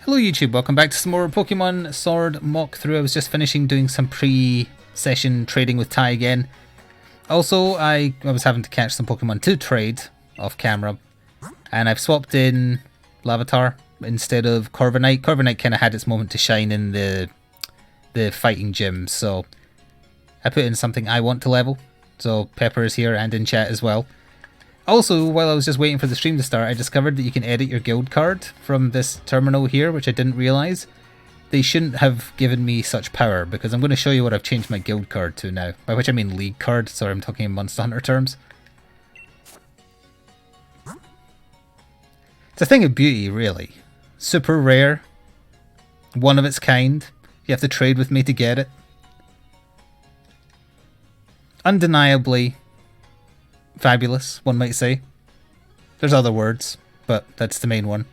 Hello YouTube, welcome back to some more Pokemon Sword Mockthrough. I was just finishing doing some pre-session trading with Ty again. Also, I was having to catch some Pokemon to trade off camera, and I've swapped in Larvitar instead of Corviknight. Corviknight kind of had its moment to shine in the fighting gym, so I put in something I want to level. So Pepper is here and in chat as well. Also, while I was just waiting for the stream to start, I discovered that you can edit your guild card from this terminal here, which I didn't realise. They shouldn't have given me such power, because I'm going to show you what I've changed my guild card to now. By which I mean league card, sorry, I'm talking in Monster Hunter terms. It's a thing of beauty, really. Super rare. One of its kind. You have to trade with me to get it. Undeniably fabulous, one might say. There's other words, but that's the main one.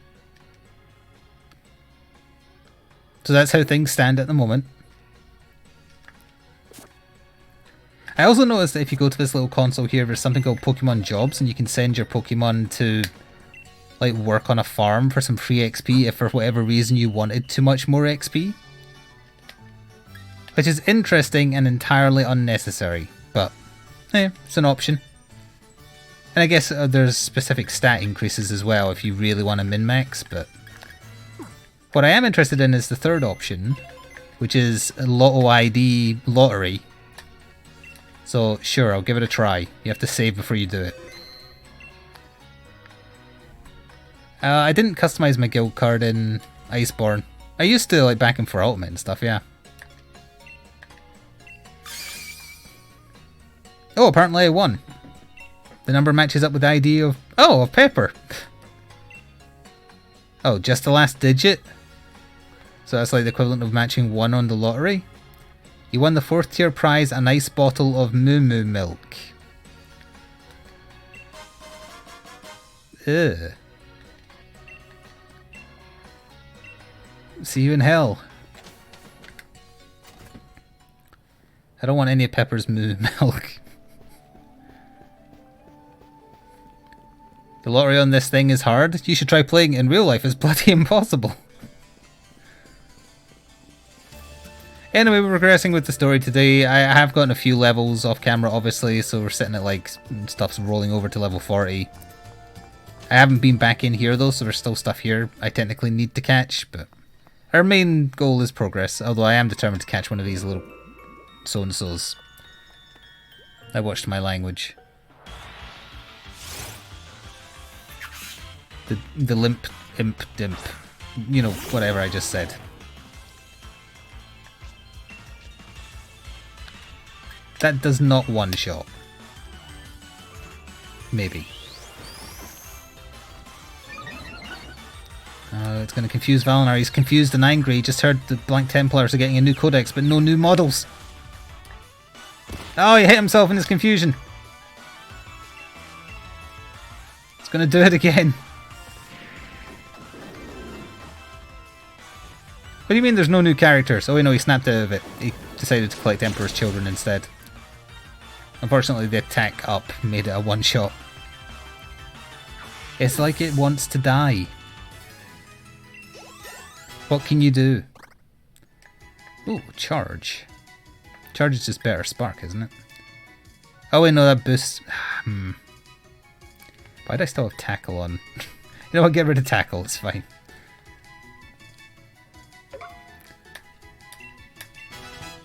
So that's how things stand at the moment. I also noticed that if you go to this little console here, there's something called Pokemon Jobs, and you can send your Pokemon to like work on a farm for some free XP if for whatever reason you wanted too much more XP. Which is interesting and entirely unnecessary, but it's an option. And I guess there's specific stat increases as well if you really want to min-max, but what I am interested in is the third option, which is a Lotto ID lottery. So sure, I'll give it a try. You have to save before you do it. I didn't customize my guild card in Iceborne. I used to, like, back in for Ultimate and stuff, yeah. Oh, apparently I won. The number matches up with the ID of... Oh, of Pepper. Oh, just the last digit? So that's like the equivalent of matching 1 on the lottery? You won the 4th tier prize, a nice bottle of Moo Moo milk. Ugh. See you in hell. I don't want any of Pepper's Moo milk. The lottery on this thing is hard. You should try playing it in real life. It's bloody impossible. Anyway, we're progressing with the story today. I have gotten a few levels off camera, obviously, so we're sitting at like stuff's rolling over to level 40. I haven't been back in here though, so there's still stuff here I technically need to catch, but our main goal is progress, although I am determined to catch one of these little so-and-sos. I watched my language. The limp, imp, dimp. You know, whatever I just said. That does not one-shot. Maybe. It's going to confuse Valinar. He's confused and angry. He just heard the Blank Templars are getting a new codex, but no new models. Oh, he hit himself in his confusion. He's going to do it again. What do you mean there's no new characters? Oh wait, no, he snapped out of it. He decided to collect Emperor's Children instead. Unfortunately, the attack up made it a one-shot. It's like it wants to die. What can you do? Ooh, charge. Charge is just better spark, isn't it? Oh wait, no, that boosts... Why do I still have tackle on? You know what, get rid of tackle, it's fine.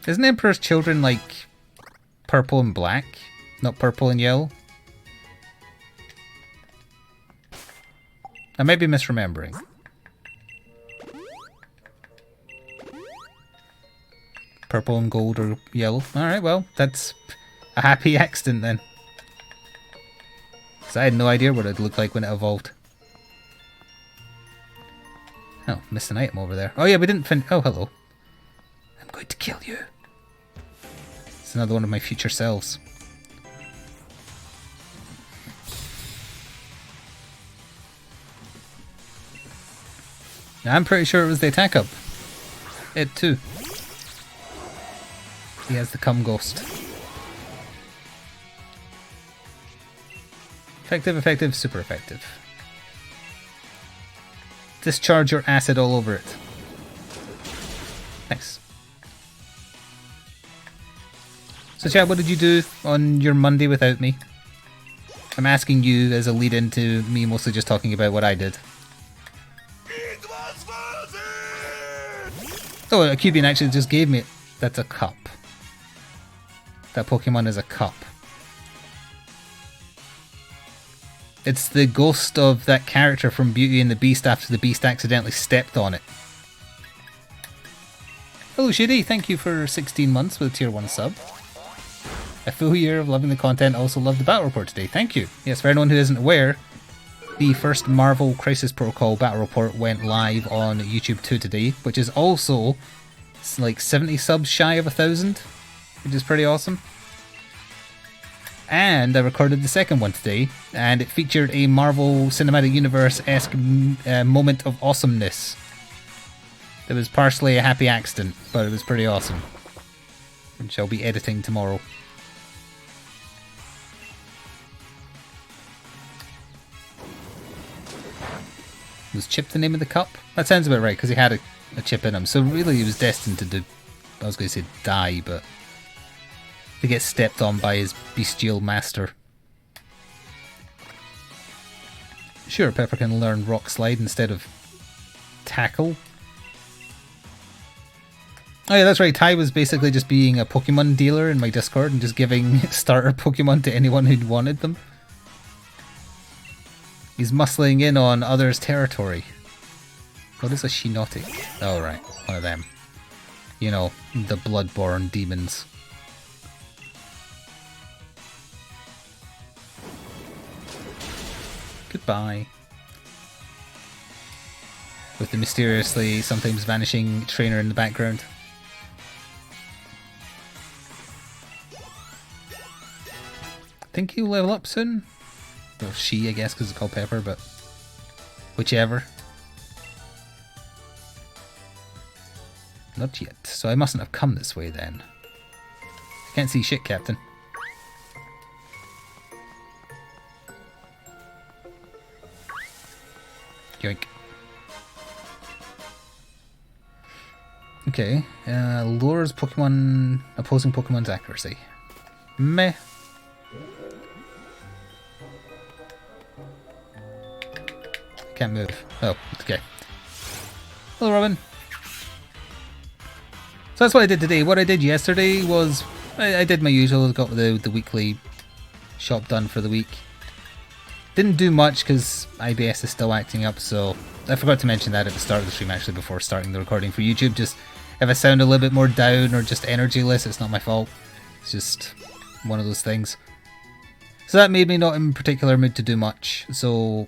Isn't Emperor's Children like purple and black? Not purple and yellow? I may be misremembering. Purple and gold or yellow. Alright, well, that's a happy accident then. Because I had no idea what it looked like when it evolved. Oh, missed an item over there. Oh yeah, we didn't finish. Oh, hello. I'm going to kill you. It's another one of my future selves. I'm pretty sure it was the attack up. It too. He has the cum ghost. Effective, effective, super effective. discharge your acid all over it. Nice. So chat, what did you do on your Monday without me? I'm asking you as a lead into me mostly just talking about what I did. Oh, a Cubian actually just gave me it. That's a cup. That Pokemon is a cup. It's the ghost of that character from Beauty and the Beast after the Beast accidentally stepped on it. Hello Shitty, thank you for 16 months with a tier 1 sub. A full year of loving the content, also loved the battle report today, thank you. Yes, for anyone who isn't aware, the first Marvel Crisis Protocol battle report went live on YouTube 2 today, which is also like 70 subs shy of 1,000, which is pretty awesome. And I recorded the second one today, and it featured a Marvel Cinematic Universe-esque moment of awesomeness. It was partially a happy accident, but it was pretty awesome. Which I'll be editing tomorrow. Was Chip the name of the cup? That sounds about right, because he had a chip in him. So really he was destined to do, I was going to say die, but to get stepped on by his bestial master. Sure, Pepper can learn Rock Slide instead of Tackle. Oh yeah, that's right, Ty was basically just being a Pokemon dealer in my Discord and just giving starter Pokemon to anyone who wanted them. He's muscling in on others' territory. What is a Shinotic? Oh right, one of them. You know, the Bloodborne demons. Goodbye. With the mysteriously sometimes vanishing trainer in the background. Think he'll level up soon? Well, she, I guess, because it's called Pepper, but whichever. Not yet. So I mustn't have come this way then. I can't see shit, Captain. Yoink. Okay. Lures Pokemon, opposing Pokemon's accuracy. Meh. Can't move. Oh, okay. Hello, Robin. So that's what I did today. What I did yesterday was I did my usual. Got the weekly shop done for the week. Didn't do much because IBS is still acting up, so I forgot to mention that at the start of the stream actually before starting the recording for YouTube. Just if I sound a little bit more down or just energyless, it's not my fault. It's just one of those things. So that made me not in particular mood to do much. So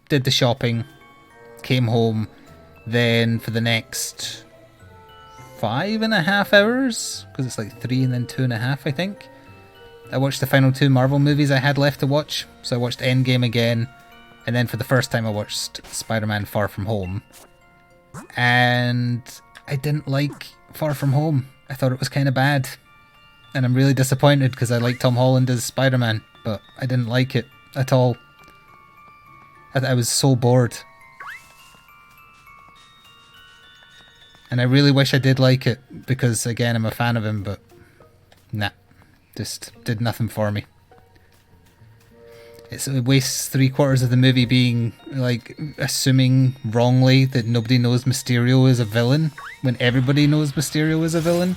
did the shopping, came home, then for the next 5.5 hours, because it's like 3 and then 2.5 I think, I watched the final 2 Marvel movies I had left to watch. So I watched Endgame again, and then for the first time I watched Spider-Man Far From Home. And I didn't like Far From Home. I thought it was kind of bad. And I'm really disappointed because I like Tom Holland as Spider-Man, but I didn't like it at all. I was so bored. And I really wish I did like it, because again I'm a fan of him, but nah. Just did nothing for me. It wastes 3/4 of the movie being like assuming wrongly that nobody knows Mysterio is a villain when everybody knows Mysterio is a villain.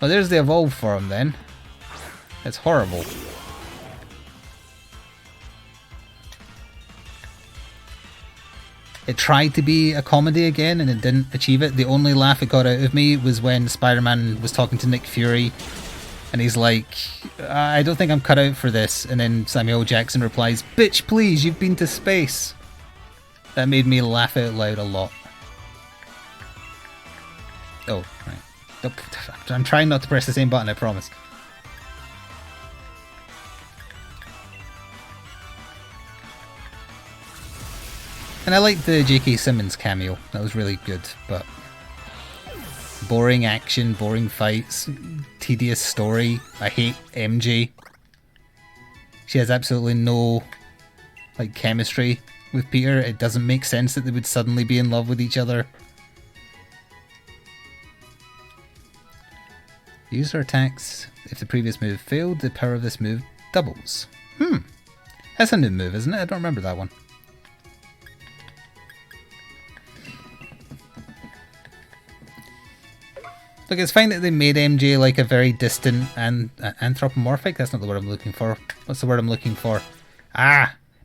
Oh, there's the evolve form then. It's horrible. It tried to be a comedy again and it didn't achieve it. The only laugh it got out of me was when Spider-Man was talking to Nick Fury and he's like, I don't think I'm cut out for this. And then Samuel Jackson replies, bitch please, you've been to space. That made me laugh out loud a lot. Oh, right. I'm trying not to press the same button, I promise. And I liked the J.K. Simmons cameo. That was really good, but boring action, boring fights, tedious story. I hate MJ. She has absolutely no like chemistry with Peter. It doesn't make sense that they would suddenly be in love with each other. User attacks. If the previous move failed, the power of this move doubles. That's a new move, isn't it? I don't remember that one. Look, it's fine that they made MJ like a very distant and anthropomorphic. That's not the word I'm looking for. What's the word I'm looking for?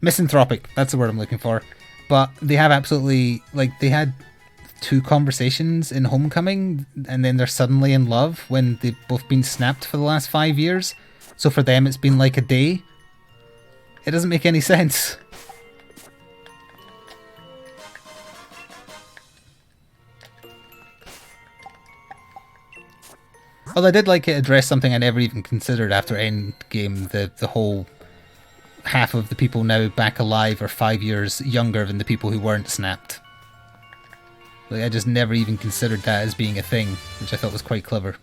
Misanthropic. That's the word I'm looking for. But they have absolutely, like, they had 2 conversations in Homecoming, and then they're suddenly in love when they've both been snapped for the last 5 years. So for them, it's been like a day. It doesn't make any sense. Although I did like it address something I never even considered after Endgame, the whole half of the people now back alive are 5 years younger than the people who weren't snapped. Like, I just never even considered that as being a thing, which I thought was quite clever.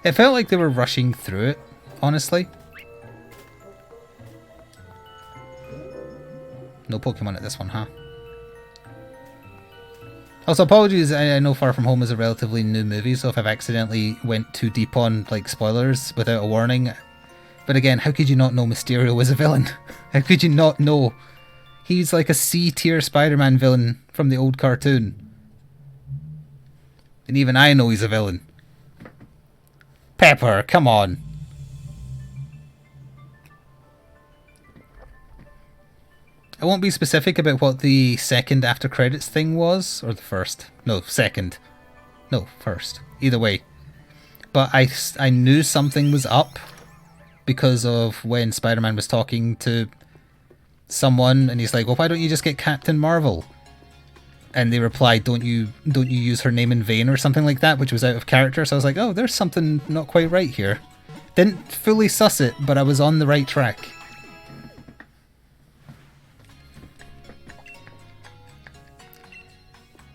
It felt like they were rushing through it, honestly. No Pokemon at this one, huh? Also, apologies, I know Far From Home is a relatively new movie, so if I've accidentally went too deep on, like, spoilers without a warning. But again, how could you not know Mysterio was a villain? How could you not know? He's like a C-tier Spider-Man villain from the old cartoon. And even I know he's a villain. Pepper, come on. I won't be specific about what the second after credits thing was, or the first. No, second. No, first. Either way. But I knew something was up because of when Spider-Man was talking to someone, and he's like, well, why don't you just get Captain Marvel? And they replied, don't you use her name in vain, or something like that, which was out of character. So I was like, oh, there's something not quite right here. Didn't fully suss it, but I was on the right track.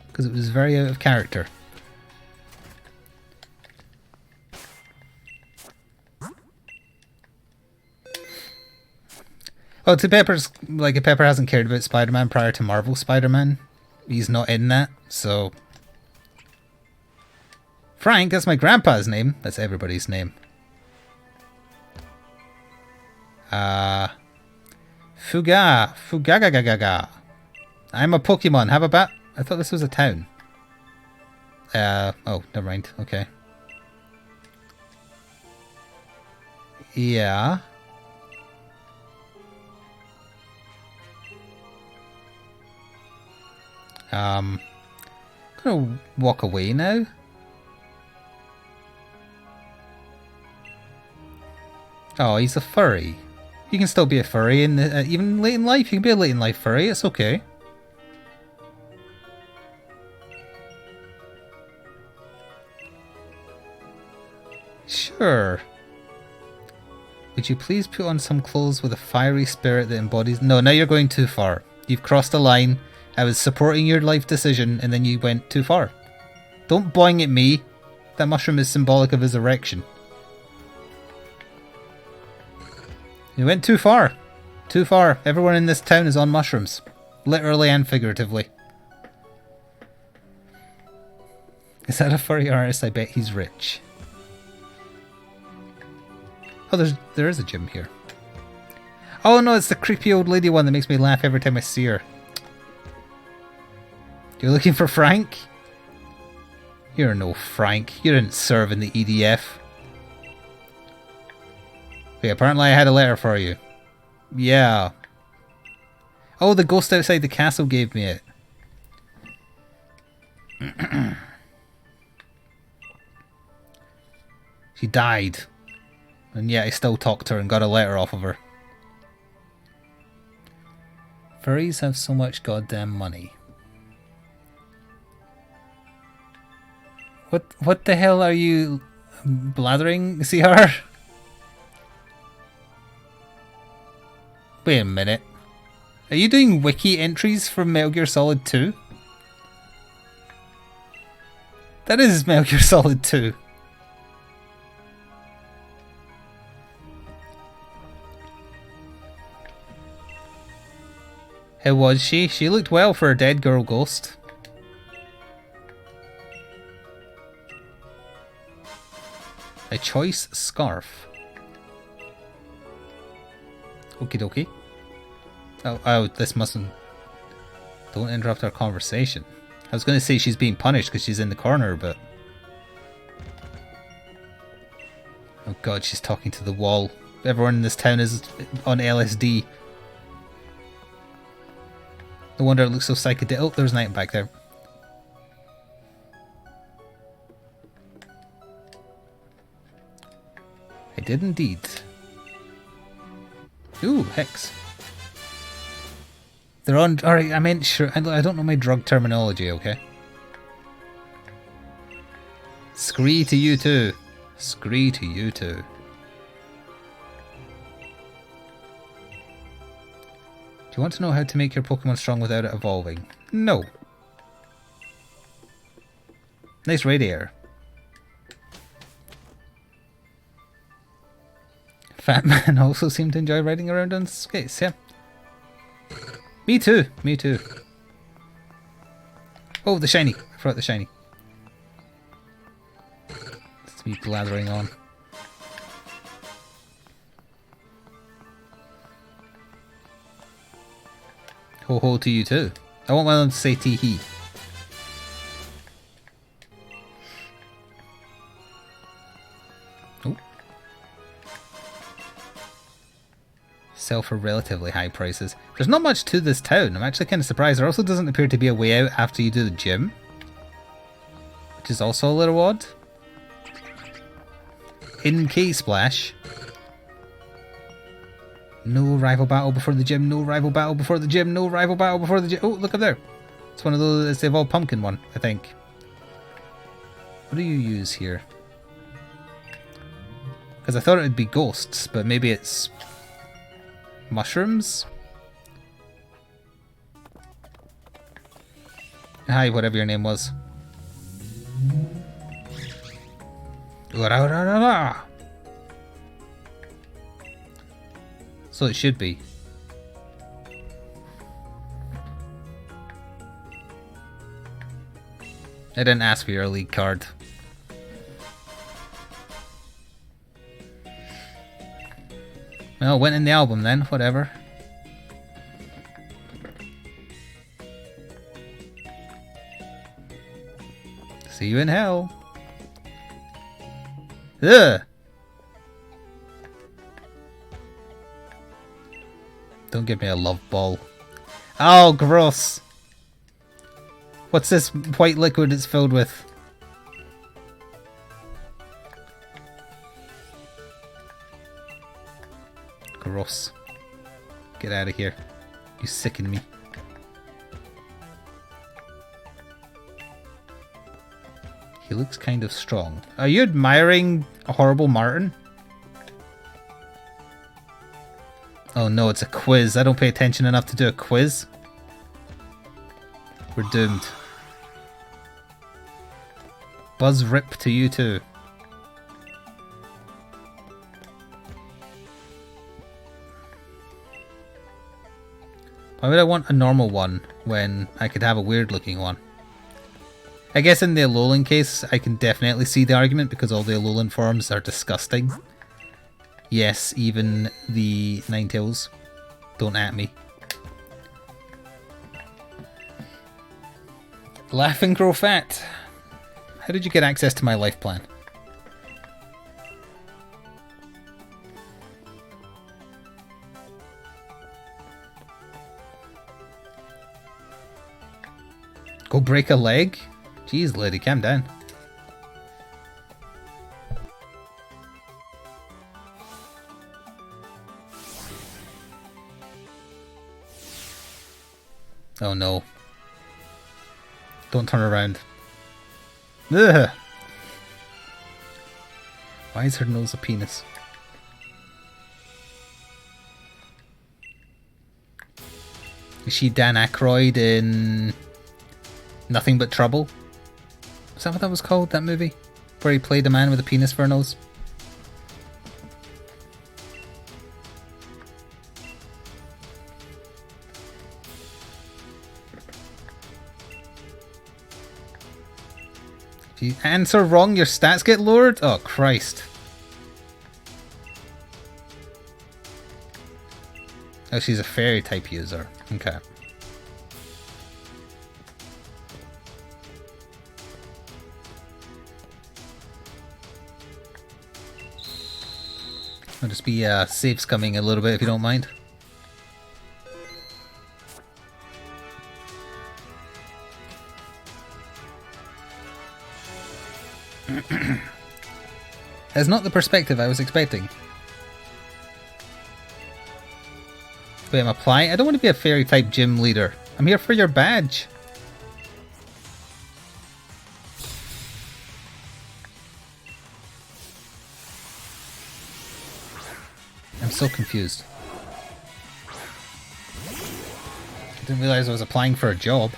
Because it was very out of character. Oh, to Pepper's, like, if Pepper hasn't cared about Spider-Man prior to Marvel Spider-Man, he's not in that, so... Frank, that's my grandpa's name. That's everybody's name. Fugagagaga. I'm a Pokemon, have a bat. I thought this was a town. Oh, never mind. Okay. Yeah. I'm gonna walk away now. Oh, he's a furry. You can still be a furry in the, even late in life. You can be a late in life furry. It's okay. Sure. Would you please put on some clothes with a fiery spirit that embodies... No, now you're going too far. You've crossed a line. I was supporting your life decision, and then you went too far. Don't boing at me. That mushroom is symbolic of his erection. You went too far. Too far. Everyone in this town is on mushrooms. Literally and figuratively. Is that a furry artist? I bet he's rich. Oh, there is a gym here. Oh no, it's the creepy old lady one that makes me laugh every time I see her. You're looking for Frank? You're no Frank. You didn't serve in the EDF. Okay, apparently I had a letter for you. Yeah. Oh, the ghost outside the castle gave me it. She died. And yet I still talked to her and got a letter off of her. Furries have so much goddamn money. What the hell are you blathering, CR? Wait a minute. Are you doing wiki entries from Metal Gear Solid 2? That is Metal Gear Solid 2. How was she? She looked well for a dead girl ghost. A choice scarf. Okie dokie. Oh, this mustn't... Don't interrupt our conversation. I was going to say she's being punished because she's in the corner, but... Oh god, she's talking to the wall. Everyone in this town is on LSD. No wonder it looks so psychedelic. Oh, there's an item back there. I did indeed. Ooh, hex. They're on... Alright, I meant sure... I don't know my drug terminology, okay? Scree to you too. Scree to you too. Do you want to know how to make your Pokemon strong without it evolving? No. Nice radiator. Fat man also seemed to enjoy riding around on skates, yeah. Me too, me too. Oh, the shiny. I forgot the shiny. It's me blathering on. Ho ho to you too. I want one of them to say tee hee. Oh. Sell for relatively high prices. There's not much to this town. I'm actually kind of surprised. There also doesn't appear to be a way out after you do the gym, which is also a little odd. In K-Splash. No rival battle before the gym, no rival battle before the gym, no rival battle before the gym. Oh, look up there. It's one of those, it's the evolved pumpkin one, I think. What do you use here? Because I thought it would be ghosts, but maybe it's mushrooms? Hi, whatever your name was. So it should be. I didn't ask for your league card. Well, went in the album then, whatever. See you in hell. Ugh! Don't give me a love ball. Oh, gross! What's this white liquid it's filled with? Gross. Get out of here. You sicken me. He looks kind of strong. Are you admiring a horrible Martin? Oh no, it's a quiz. I don't pay attention enough to do a quiz. We're doomed. Buzz rip to you too. Why would I want a normal one when I could have a weird looking one? I guess in the Alolan case, I can definitely see the argument because all the Alolan forms are disgusting. Yes, even the Ninetales. Don't at me. Laugh and grow fat. How did you get access to my life plan? Go break a leg? Jeez, lady, calm down. Oh no. Don't turn around. Ugh. Why is her nose a penis? Is she Dan Aykroyd in Nothing But Trouble? Is that what that was called, that movie? Where he played a man with a penis for a nose? If you answer wrong, your stats get lowered? Oh, Christ. Oh, she's a fairy type user. Okay. I'll just be safe scumming a little bit if you don't mind. That's not the perspective I was expecting. Wait, I'm applying? I don't want to be a fairy type gym leader. I'm here for your badge. I'm so confused. I didn't realize I was applying for a job.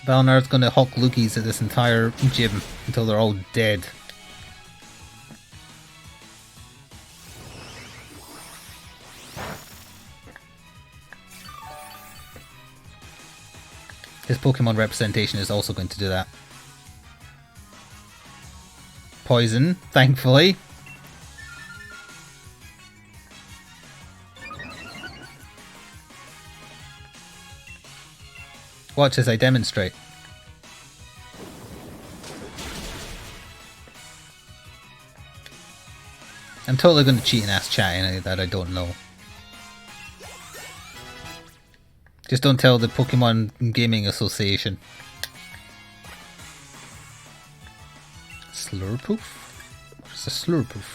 Valinar's gonna hawk lookies at this entire gym until they're all dead. His Pokemon representation is also going to do that. Poison, thankfully. Watch as I demonstrate. I'm totally going to cheat and ask chat anything that I don't know. Just don't tell the Pokemon Gaming Association. Slurpoof? What's a Slurpoof?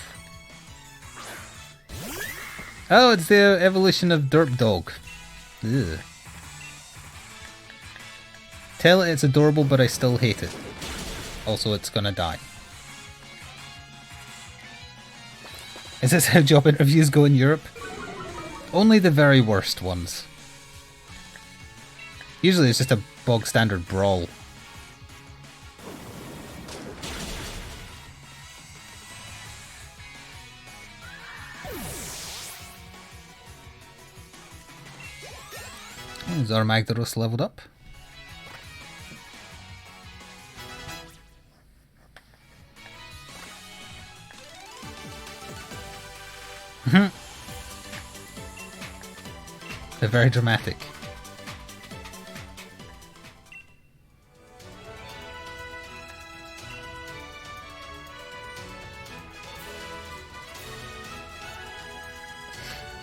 Oh, it's the evolution of Derp Dog. Ugh. Tell it it's adorable, but I still hate it. Also, it's gonna die. Is this how job interviews go in Europe? Only the very worst ones. Usually it's just a bog standard brawl. Oh, Zarmagdaros leveled up. They're very dramatic.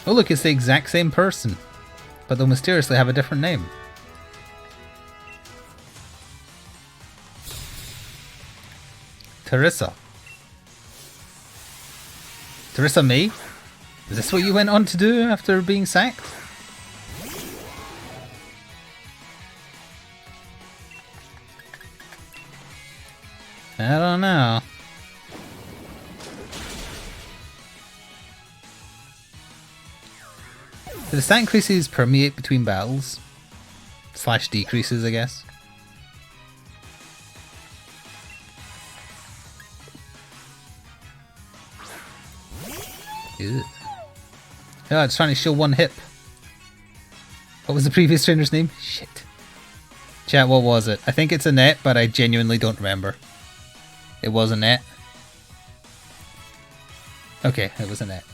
Oh look, it's the exact same person, but they'll mysteriously have a different name. Teresa. Teresa May? Is this what you went on to do after being sacked? I don't know. Do the stat increases permeate between battles? Slash decreases, I guess. Ew. Oh, it's trying to show one hip. What was the previous trainer's name? Shit. Chat, what was it? I think it's Annette, but I genuinely don't remember. It was Annette. Okay, it was Annette.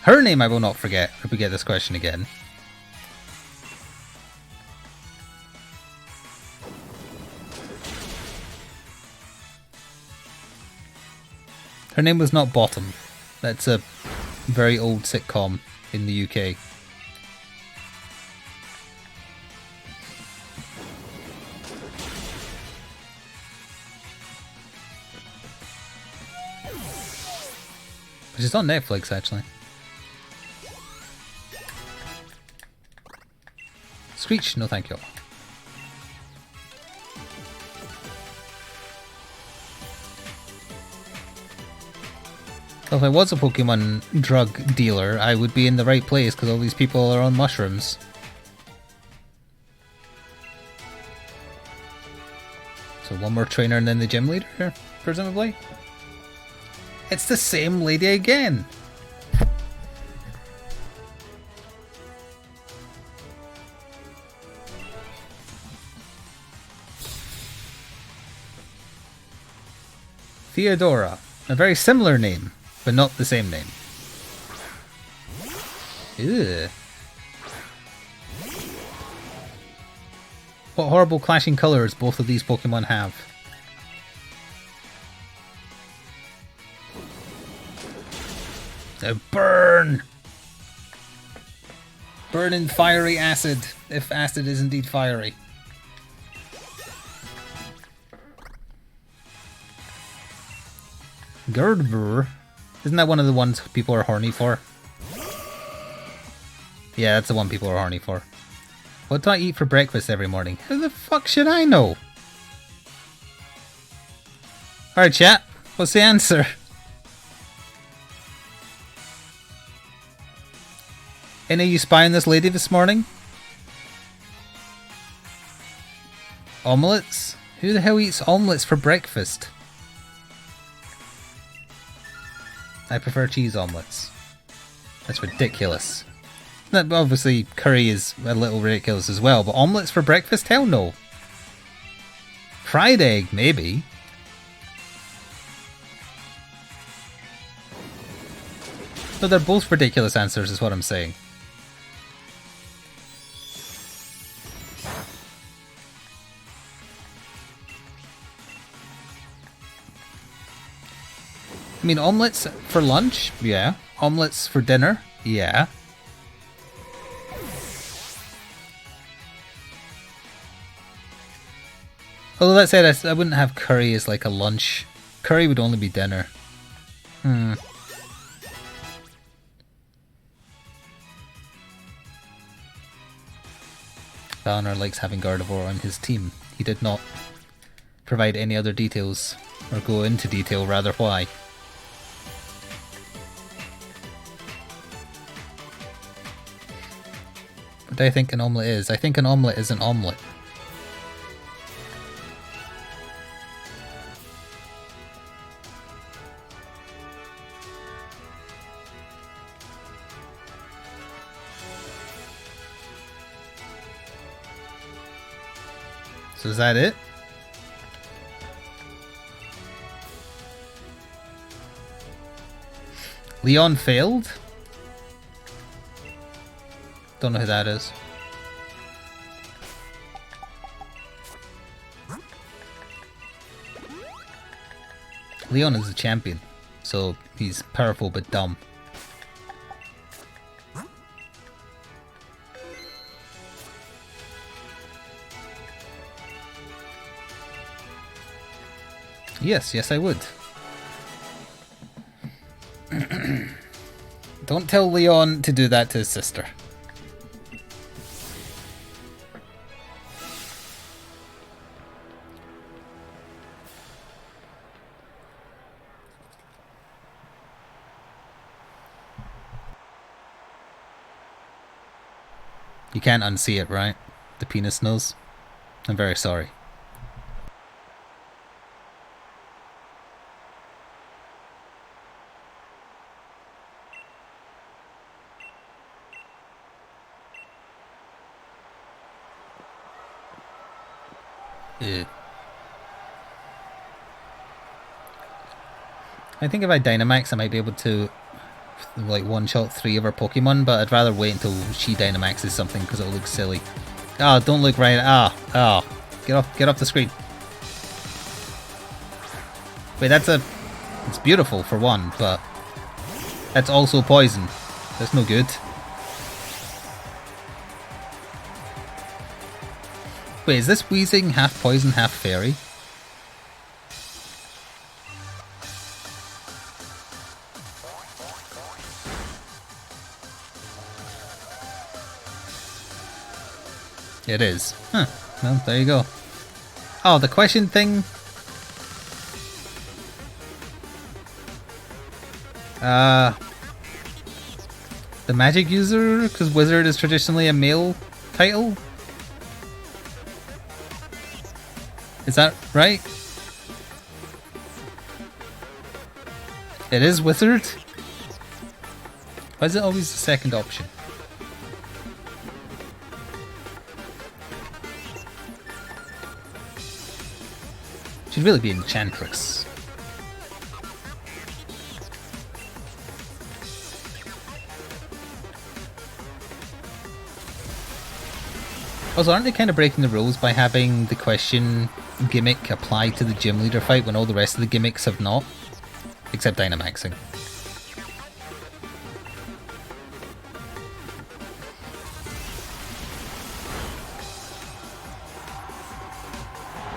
Her name I will not forget if we get this question again. Her name was not Bottom. That's a very old sitcom in the UK. Which is on Netflix, actually. Screech, no thank you. Well, if I was a Pokemon drug dealer, I would be in the right place because all these people are on mushrooms. So one more trainer and then the gym leader, presumably? It's the same lady again! Theodora. A very similar name, but not the same name. Ew. What horrible clashing colours both of these Pokemon have. Now burn! Burn in fiery acid, if acid is indeed fiery. Gurdbur? Isn't that one of the ones people are horny for? Yeah, that's the one people are horny for. What do I eat for breakfast every morning? How the fuck should I know? Alright chat, what's the answer? Any of you spying this lady this morning? Omelettes? Who the hell eats omelettes for breakfast? I prefer cheese omelettes. That's ridiculous. Obviously, curry is a little ridiculous as well, but omelettes for breakfast? Hell no. Fried egg, maybe. So they're both ridiculous answers, is what I'm saying. I mean, omelettes for lunch? Yeah. Omelettes for dinner? Yeah. Although that said, I wouldn't have curry as like a lunch. Curry would only be dinner. Valnor likes having Gardevoir on his team. He did not provide any other details, or go into detail rather why. What do I think an omelette is? I think an omelette is an omelette. So is that it? Leon failed? Don't know who that is. Leon is the champion, so he's powerful but dumb. Yes, I would. Don't tell Leon to do that to his sister. You can't unsee it, right? The penis nose. I'm very sorry. I think if I Dynamax I might be able to like one-shot 3 of her Pokemon, but I'd rather wait until she Dynamaxes something because it'll look silly. Ah, don't look right. Get off the screen. Wait, it's beautiful for one, but that's also poison. That's no good. Wait, is this Weezing half poison, half fairy? It is. Huh. Well, there you go. Oh, the question thing. The magic user? Because wizard is traditionally a male title? Is that right? It is wizard? Why is it always the second option? Should really be enchantress. Also, aren't they kind of breaking the rules by having the question gimmick apply to the gym leader fight when all the rest of the gimmicks have not? Except Dynamaxing.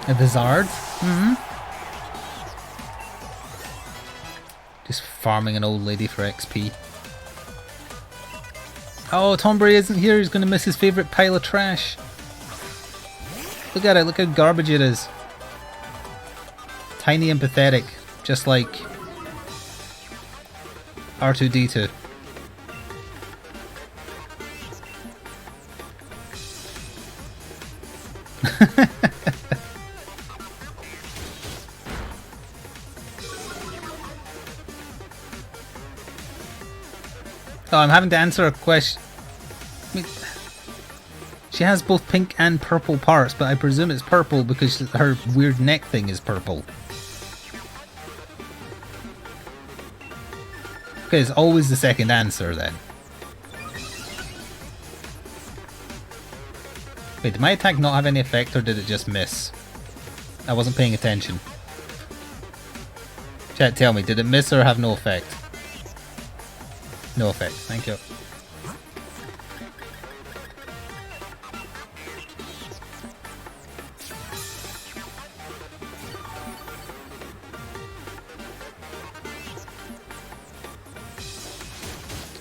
A Vizard? Just farming an old lady for XP. Oh, Tombury isn't here, he's gonna miss his favourite pile of trash. Look at it, look how garbage it is. Tiny and pathetic, just like R2-D2. Oh, I'm having to answer a question. I mean, she has both pink and purple parts, but I presume it's purple because her weird neck thing is purple. Okay, it's always the second answer then. Wait, did my attack not have any effect or did it just miss? I wasn't paying attention. Chat, tell me, did it miss or have no effect? No effect, thank you.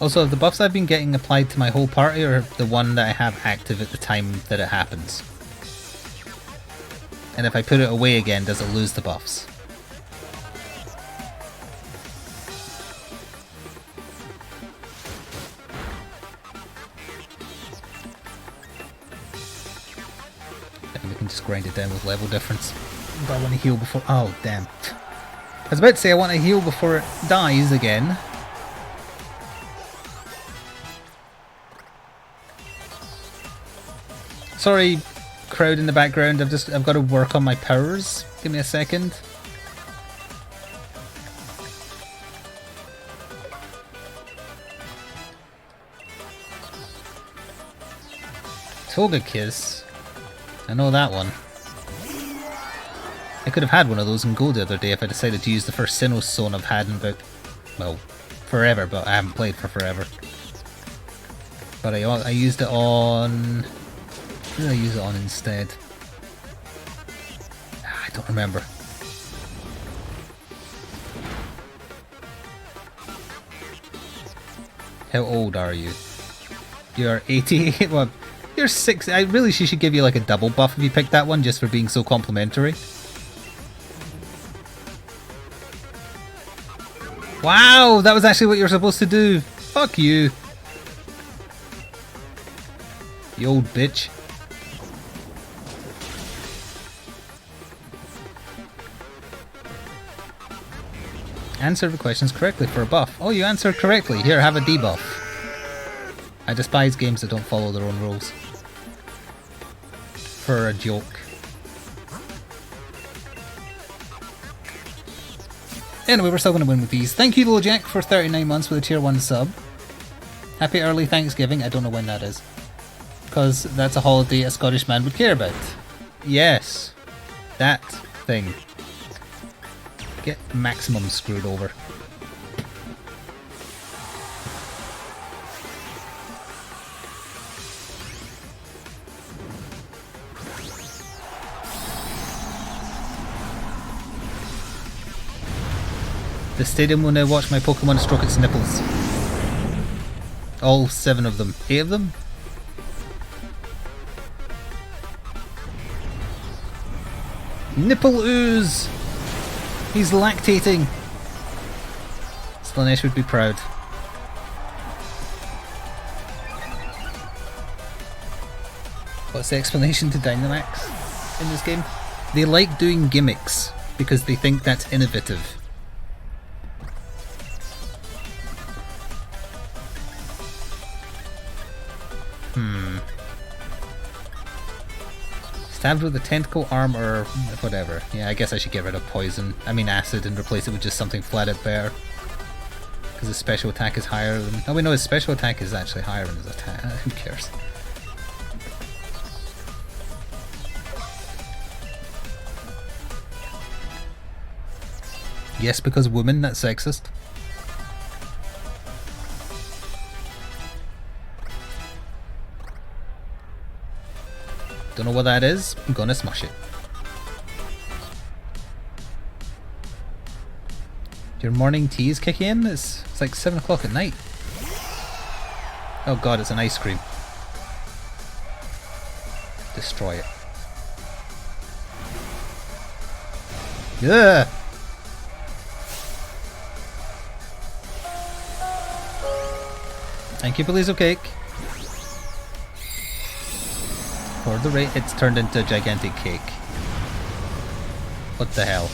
Also, have the buffs I've been getting applied to my whole party or the one that I have active at the time that it happens? And if I put it away again, does it lose the buffs? And we can just grind it down with level difference. But I want to heal before... Oh, damn. I was about to say I want to heal before it dies again. Sorry, crowd in the background. I've got to work on my powers. Give me a second. Togekiss. I know that one. I could have had one of those in Go the other day if I decided to use the first Sinnoh Stone I've had in about, well, forever, but I haven't played for forever. But I used it on... What did I use it on instead? I don't remember. How old are you? You're 88? Well, you're 6. I really should give you like a double buff if you picked that one just for being so complimentary. Wow, that was actually what you were supposed to do. Fuck you. You old bitch. Answer the questions correctly for a buff. Oh, you answered correctly. Here, have a debuff. I despise games that don't follow their own rules. For a joke. Anyway, we're still going to win with these. Thank you, LoJack, for 39 months with a tier 1 sub. Happy early Thanksgiving. I don't know when that is. Because that's a holiday a Scottish man would care about. Yes. That thing. Get maximum screwed over. The stadium will now watch my Pokemon stroke its nipples. All 7 of them. 8 of them? Nipple ooze! He's lactating. Slanesh would be proud. What's the explanation to Dynamax in this game? They like doing gimmicks because they think that's innovative. Stabbed with a tentacle arm or whatever. Yeah, I guess I should get rid of poison. I mean acid and replace it with just something flat out better. Because his special attack is higher than... Oh, we know his special attack is actually higher than his attack. Who cares? Yes, because women, that's sexist. Don't know what that is, I'm gonna smush it. Your morning tea is kicking in? It's like 7 o'clock at night. Oh god, it's an ice cream. Destroy it. Yeah. Thank you, Polizo Cake. For the rate, it's turned into a gigantic cake. What the hell?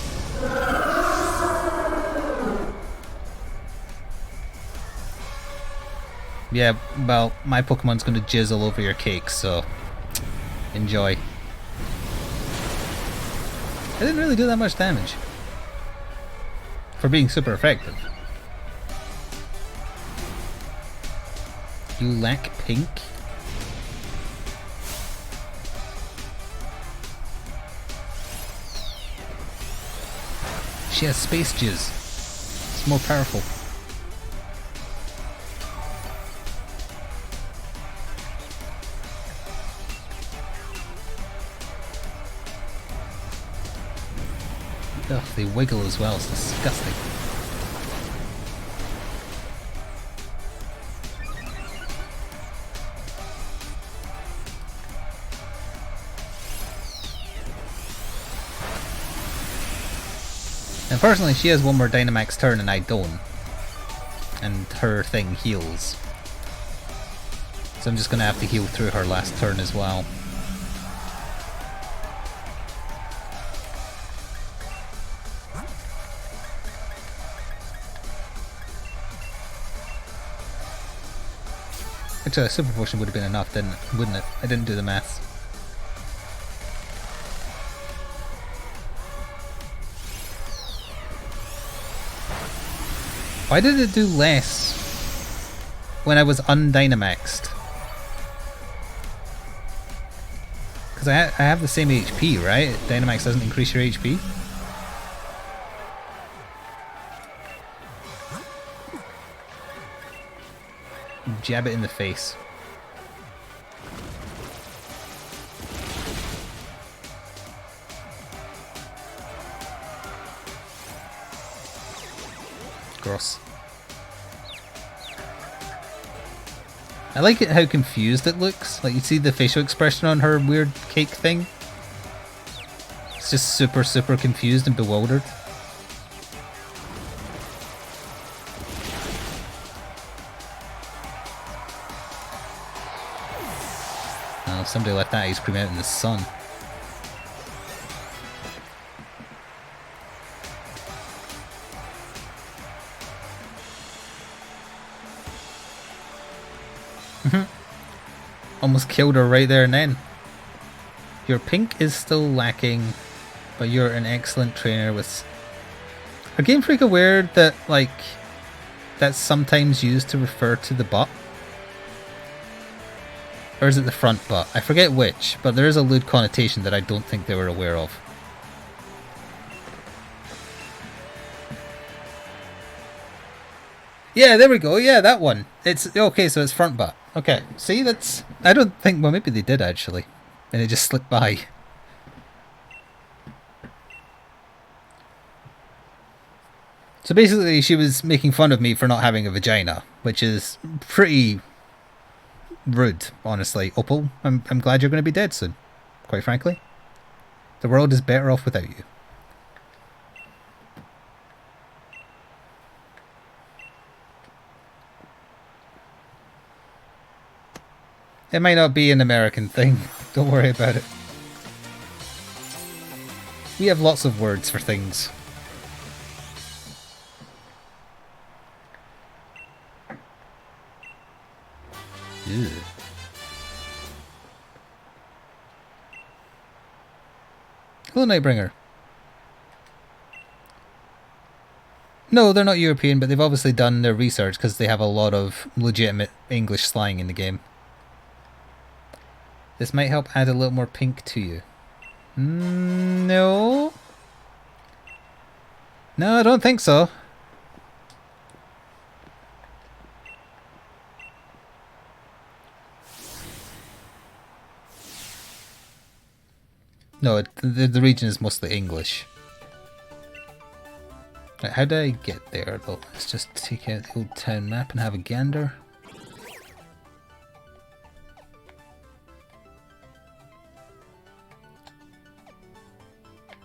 Yeah, well, my Pokemon's gonna jizz all over your cake, so enjoy. I didn't really do that much damage for being super effective. You lack pink? She has space jizz. It's more powerful. Ugh, they wiggle as well, it's disgusting. And personally, she has one more Dynamax turn and I don't. And her thing heals. So I'm just going to have to heal through her last turn as well. Actually, a super potion would have been enough, wouldn't it? I didn't do the maths. Why did it do less when I was undynamaxed? Because I have the same HP, right? Dynamax doesn't increase your HP. Jab it in the face. Gross. I like it how confused it looks. Like you see the facial expression on her weird cake thing. It's just super confused and bewildered. Oh, somebody left that ice cream out in the sun. Almost killed her right there and then. Your pink is still lacking, but you're an excellent trainer with... Are Game Freak aware that, like, that's sometimes used to refer to the butt? Or is it the front butt? I forget which, but there is a lewd connotation that I don't think they were aware of. Yeah, there we go. Yeah, that one. It's okay, so it's front butt. Okay, see, that's... I don't think... Well, maybe they did, actually. And it just slipped by. So basically, she was making fun of me for not having a vagina, which is pretty rude, honestly. Opal, I'm glad you're going to be dead soon, quite frankly. The world is better off without you. It might not be an American thing. Don't worry about it. We have lots of words for things. Ew. Hello, Nightbringer. No, they're not European, but they've obviously done their research because they have a lot of legitimate English slang in the game. This might help add a little more pink to you. No. No, I don't think so. No, the region is mostly English. Right, how do I get there though? Let's just take out the old town map and have a gander.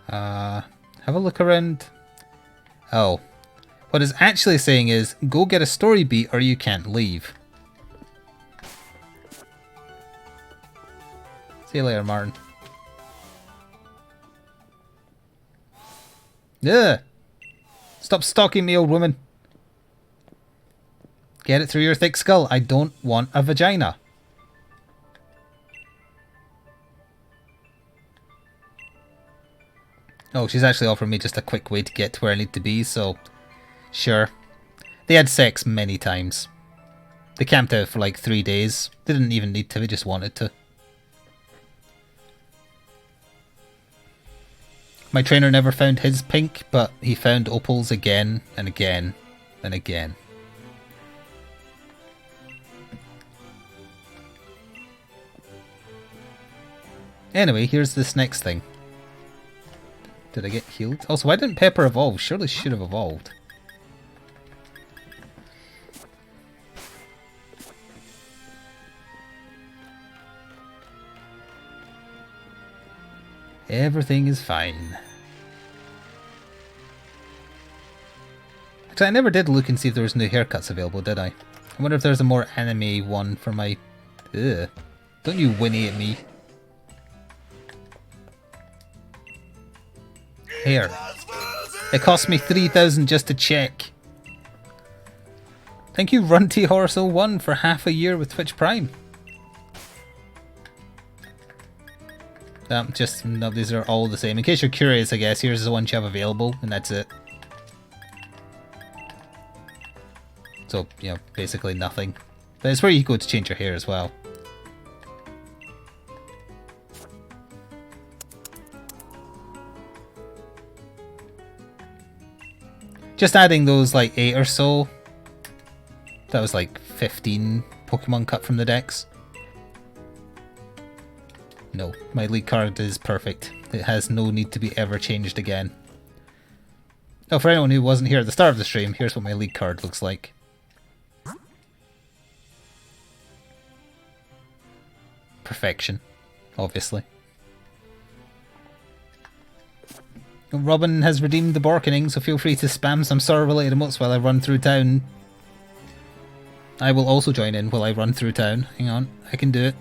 Have a look around. Oh. What it's actually saying is, go get a story beat or you can't leave. See you later, Martin. Ugh! Stop stalking me, old woman. Get it through your thick skull. I don't want a vagina. Oh, she's actually offering me just a quick way to get to where I need to be, so... Sure. They had sex many times. They camped out for like 3 days. They didn't even need to, they just wanted to. My trainer never found his pink, but he found opals again and again and again. Anyway, here's this next thing. Did I get healed? Also, why didn't Pepper evolve? Surely she should have evolved. Everything is fine. Actually, I never did look and see if there was new haircuts available, did I? I wonder if there's a more anime one for my... Ugh. Don't you whinny at me. Hair. It cost me 3,000 just to check. Thank you, Runty Horse 01 for half a year with Twitch Prime. No, these are all the same. In case you're curious, I guess, here's the ones you have available, and that's it. So, you know, basically nothing. But it's where you go to change your hair as well. Just adding those, like, 8 or so. That was like 15 Pokemon cut from the decks. No, my league card is perfect. It has no need to be ever changed again. Oh, for anyone who wasn't here at the start of the stream, here's what my league card looks like. Perfection, obviously. Robin has redeemed the Borkening, so feel free to spam some Sora-related emotes while I run through town. I will also join in while I run through town. Hang on, I can do it.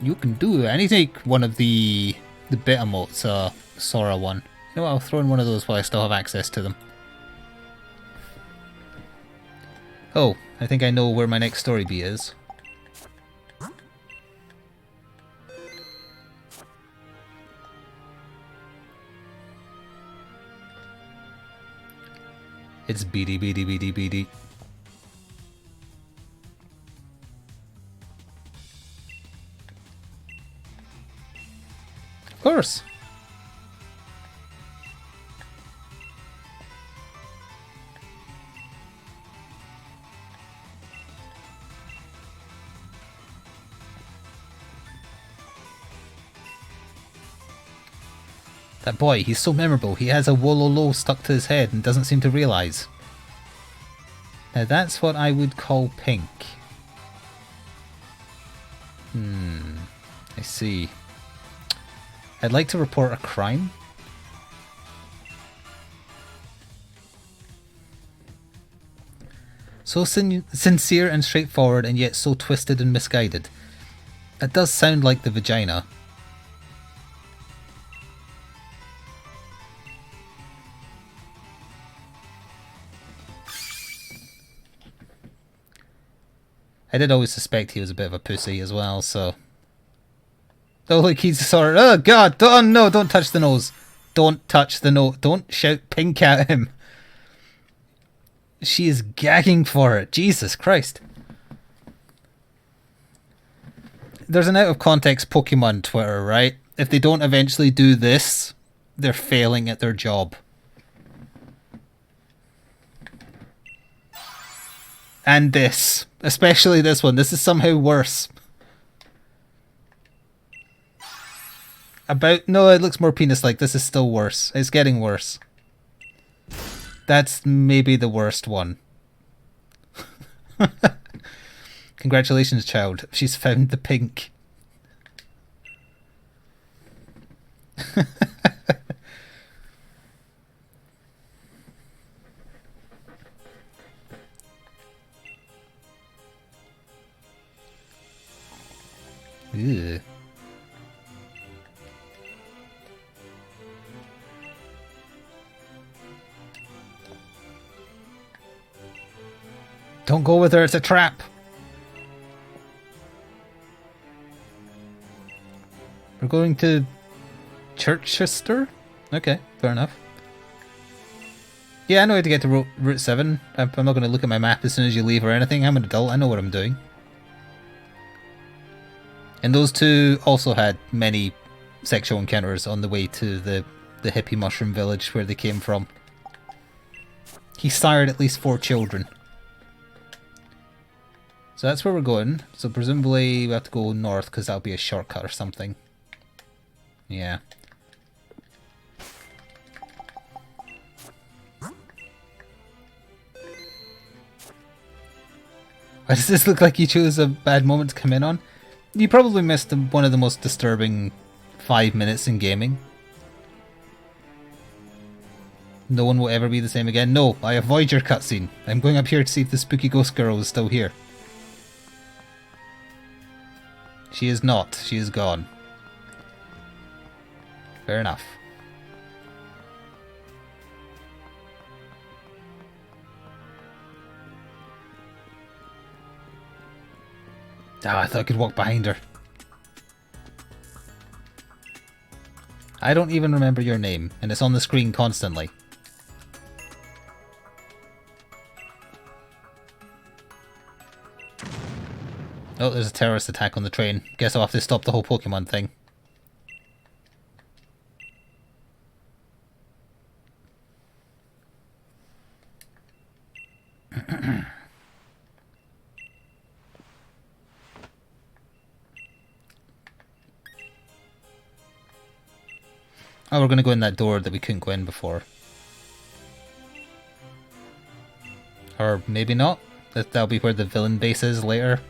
You can do it. I need to take one of the bit emotes, Sora one. You know what, I'll throw in one of those while I still have access to them. Oh, I think I know where my next story beat is. It's beady beady beady beady. Of course. That boy, he's so memorable. He has a wololo stuck to his head and doesn't seem to realise. Now that's what I would call pink. I see. I'd like to report a crime. So sincere and straightforward and yet so twisted and misguided. That does sound like the vagina. I did always suspect he was a bit of a pussy as well, so... Oh, look, he's a sort of... Oh, God! No, don't touch the nose. Don't touch the nose. Don't shout pink at him. She is gagging for it. Jesus Christ. There's an out-of-context Pokemon Twitter, right? If they don't eventually do this, they're failing at their job. And this. Especially this one. This is somehow worse. No, it looks more penis-like. This is still worse. It's getting worse. That's maybe the worst one. Congratulations, child. She's found the pink. Ew. Don't go with her, it's a trap. We're going to Chichester? Okay, fair enough. Yeah, I know how to get to Route 7. I'm not going to look at my map as soon as you leave or anything. I'm an adult, I know what I'm doing. And those two also had many sexual encounters on the way to the hippie mushroom village where they came from. He sired at least 4 children. So that's where we're going. So presumably we have to go north because that'll be a shortcut or something. Yeah. Why does this look like you chose a bad moment to come in on? You probably missed one of the most disturbing 5 minutes in gaming. No one will ever be the same again. No, I avoid your cutscene. I'm going up here to see if the spooky ghost girl is still here. She is not. She is gone. Fair enough. Ah, I thought I could walk behind her. I don't even remember your name, and it's on the screen constantly. Oh, there's a terrorist attack on the train. Guess I'll have to stop the whole Pokemon thing. Oh, we're going to go in that door that we couldn't go in before. Or maybe not. That'll be where the villain base is later.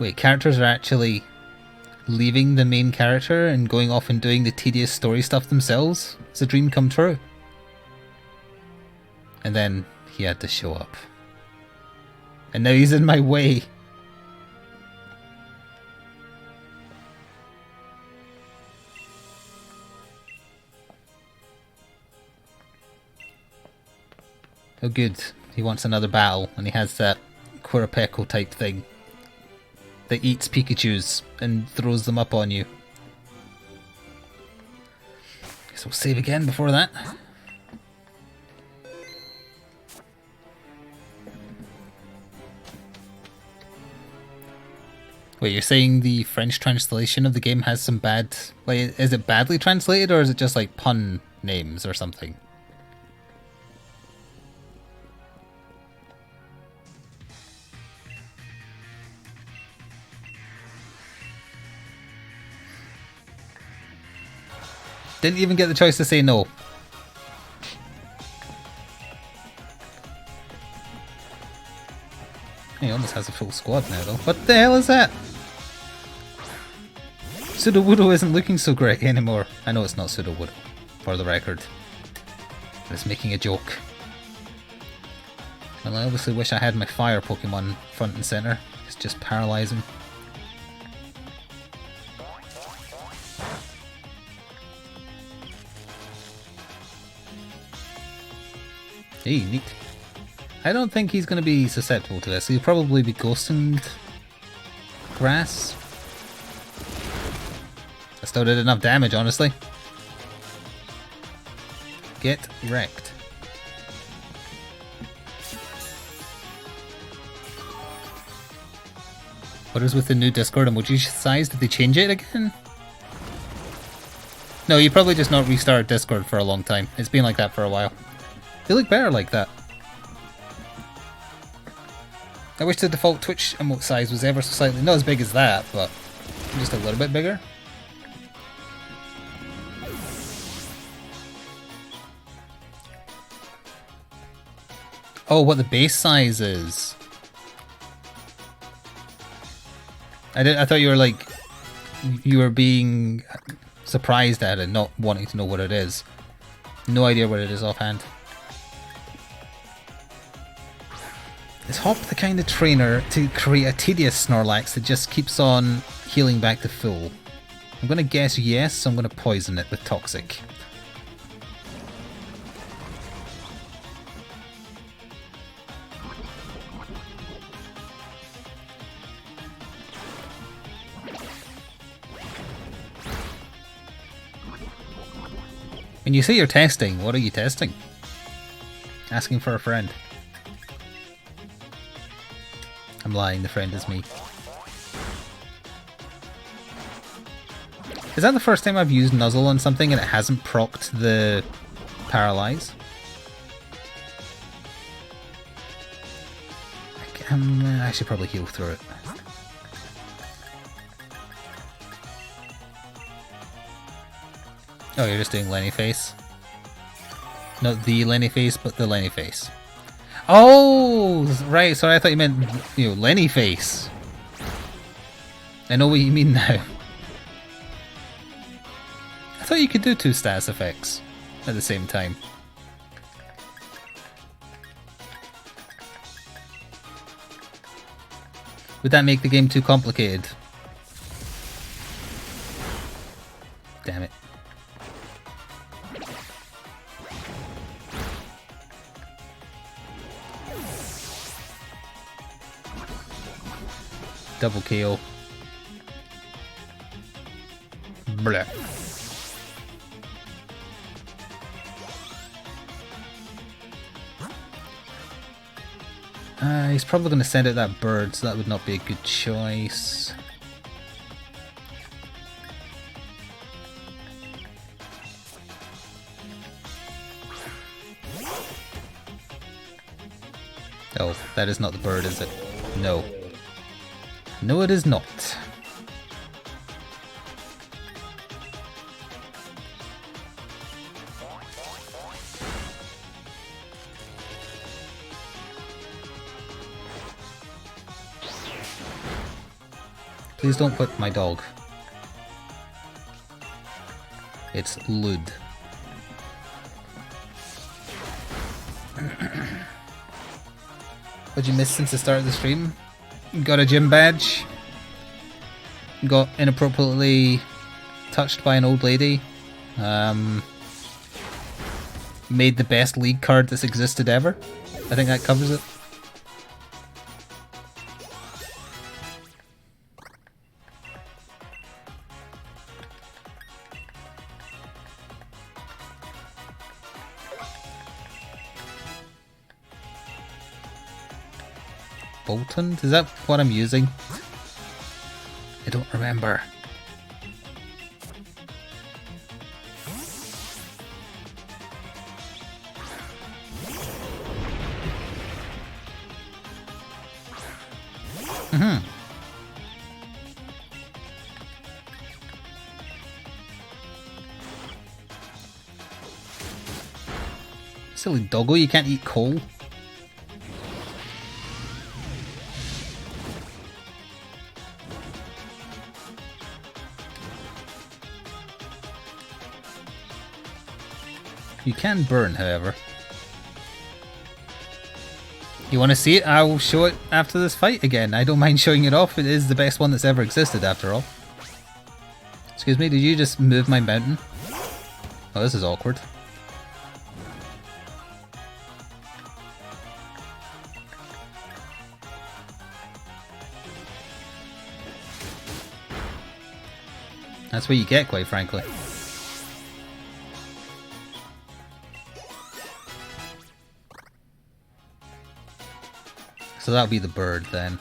Wait, characters are actually leaving the main character and going off and doing the tedious story stuff themselves? It's a dream come true. And then he had to show up. And now he's in my way. Oh good, he wants another battle and he has that Quirapeko type thing that eats Pikachus and throws them up on you. Guess we'll save again before that. Wait, you're saying the French translation of the game has some bad... Like, is it badly translated or is it just like pun names or something? Didn't even get the choice to say no. He almost has a full squad now though. What the hell is that? Sudowoodo isn't looking so great anymore. I know it's not Sudowoodo, for the record. I'm just making a joke. And I obviously wish I had my fire Pokemon front and center. It's just paralyzing. Hey, neat. I don't think he's going to be susceptible to this. He'll probably be ghosting grass. I still did enough damage, honestly. Get wrecked. What is with the new Discord emoji size? Did they change it again? No, you probably just not restarted Discord for a long time. It's been like that for a while. They look better like that. I wish the default Twitch emote size was ever so slightly, not as big as that, but just a little bit bigger. Oh, what the base size is. I thought you were like, you were being surprised at it, not wanting to know what it is. No idea what it is offhand. Is Hop the kind of trainer to create a tedious Snorlax that just keeps on healing back to full? I'm gonna guess yes, so I'm gonna poison it with Toxic. When you say you're testing, what are you testing? Asking for a friend. I'm lying, the friend is me. Is that the first time I've used Nuzzle on something and it hasn't procced the Paralyze? I should probably heal through it. Oh, you're just doing Lenny Face? Not the Lenny Face, but the Lenny Face. Oh, right, sorry, I thought you meant, you know, Lenny Face. I know what you mean now. I thought you could do two status effects at the same time. Would that make the game too complicated? Damn it. Double KO. Blah. He's probably going to send out that bird, so that would not be a good choice. Oh, that is not the bird, is it? No. No, it is not. Please don't whip my dog. It's Lud. What'd you miss since the start of the stream? Got a gym badge. Got inappropriately touched by an old lady. Made the best league card that's existed ever. I think that covers it. Bolton? Is that what I'm using? I don't remember. Silly doggo, you can't eat coal. You can burn, however. You want to see it? I will show it after this fight again. I don't mind showing it off. It is the best one that's ever existed, after all. Excuse me, did you just move my mountain? Oh, this is awkward. That's what you get, quite frankly. So that'll be the bird then.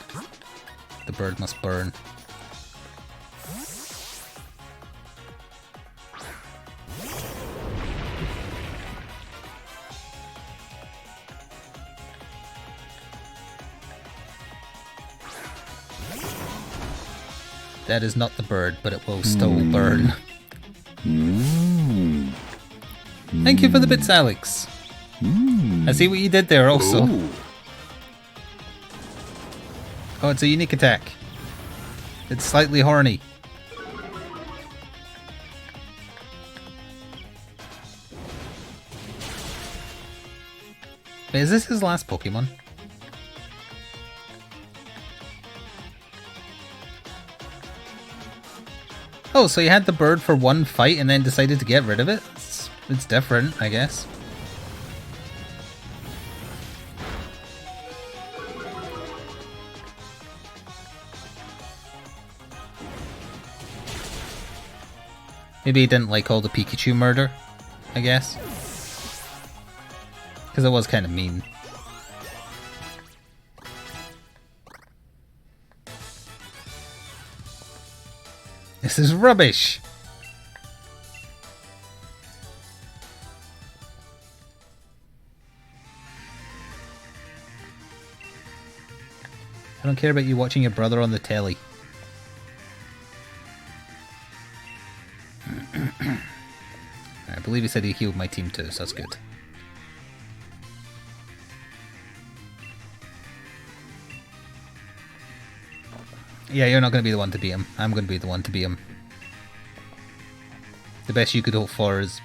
The bird must burn. That is not the bird, but it will still burn. Thank you for the bits, Alex. I see what you did there also. Ooh. Oh, it's a unique attack. It's slightly horny. Wait, is this his last Pokemon? Oh, so you had the bird for one fight and then decided to get rid of it? It's different, I guess. Maybe he didn't like all the Pikachu murder, I guess. Because it was kind of mean. This is rubbish! I don't care about you watching your brother on the telly. I believe he said he healed my team too, so that's good. Yeah, you're not going to be the one to beat him. I'm going to be the one to beat him. The best you could hope for is...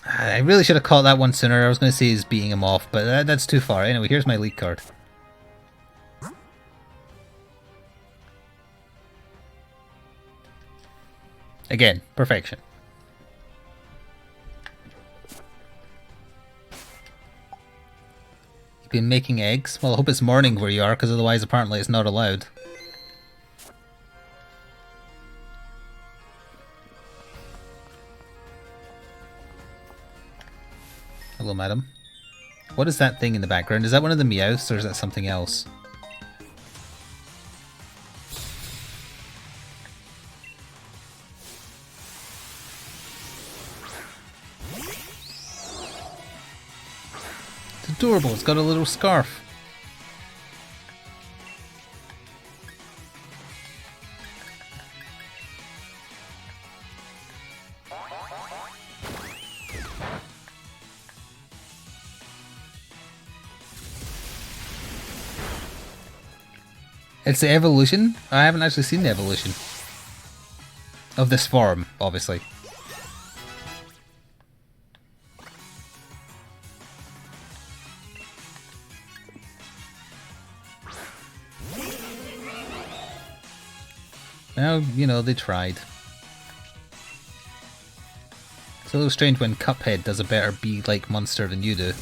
I really should have caught that one sooner. I was going to say is beating him off, but that's too far. Anyway, here's my lead card. Again, perfection. You've been making eggs? Well, I hope it's morning where you are, because otherwise apparently it's not allowed. Hello, madam. What is that thing in the background? Is that one of the Meowths, or is that something else? It's adorable. It's got a little scarf. It's the evolution? I haven't actually seen the evolution. Of this form, obviously. Well, you know, they tried. It's a little strange when Cuphead does a better bee-like monster than you do.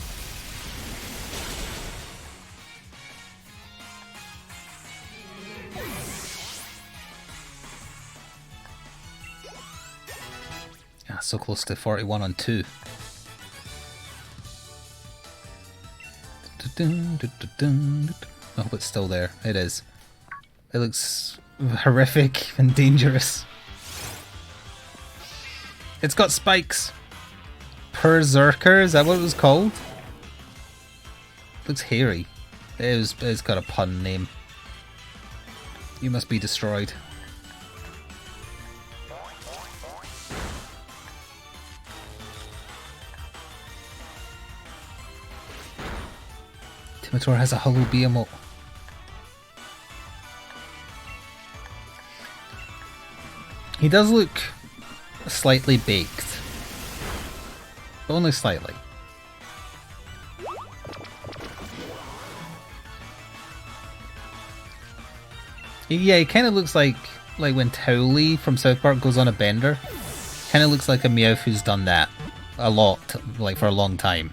So close to 41 on 2. I hope it's still there. It is. It looks horrific and dangerous. It's got spikes. Berserker, is that what it was called? Looks hairy. It's got a pun name. You must be destroyed. Timitor has a hollow Behemoth. He does look slightly baked. But only slightly. Yeah, he kind of looks like when Towley from South Park goes on a bender. Kind of looks like a Meowth who's done that a lot, like for a long time.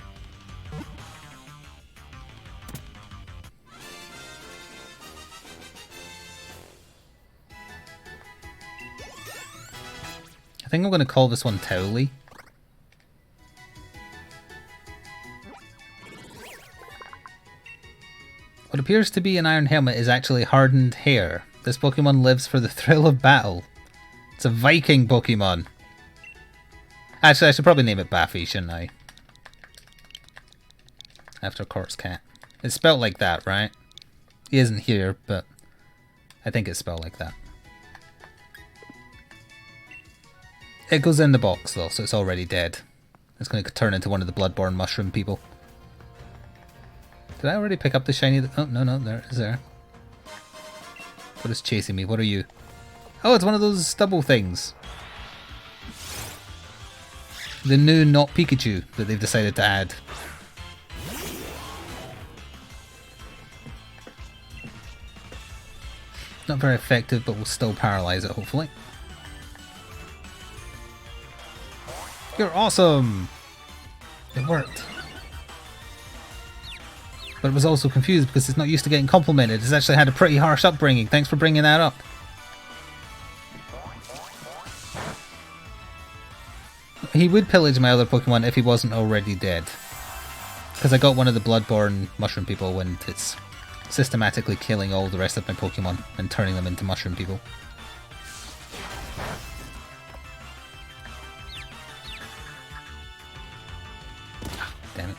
I think I'm going to call this one Towley. What do appears to be an iron helmet is actually hardened hair. This Pokemon lives for the thrill of battle. It's a Viking Pokemon. Actually, I should probably name it Baffy, shouldn't I? After Corpse Cat. It's spelled like that, right? He isn't here, but I think it's spelled like that. It goes in the box though, so it's already dead. It's going to turn into one of the Bloodborne mushroom people. Did I already pick up the shiny? Oh, no, there it is there. What is chasing me? What are you? Oh, it's one of those stubble things. The new not Pikachu that they've decided to add. Not very effective, but will still paralyze it, hopefully. You're awesome! It worked. But it was also confused because it's not used to getting complimented. It's actually had a pretty harsh upbringing. Thanks for bringing that up. He would pillage my other Pokemon if he wasn't already dead. Because I got one of the Bloodborne mushroom people when it's systematically killing all the rest of my Pokemon and turning them into mushroom people. Damn it.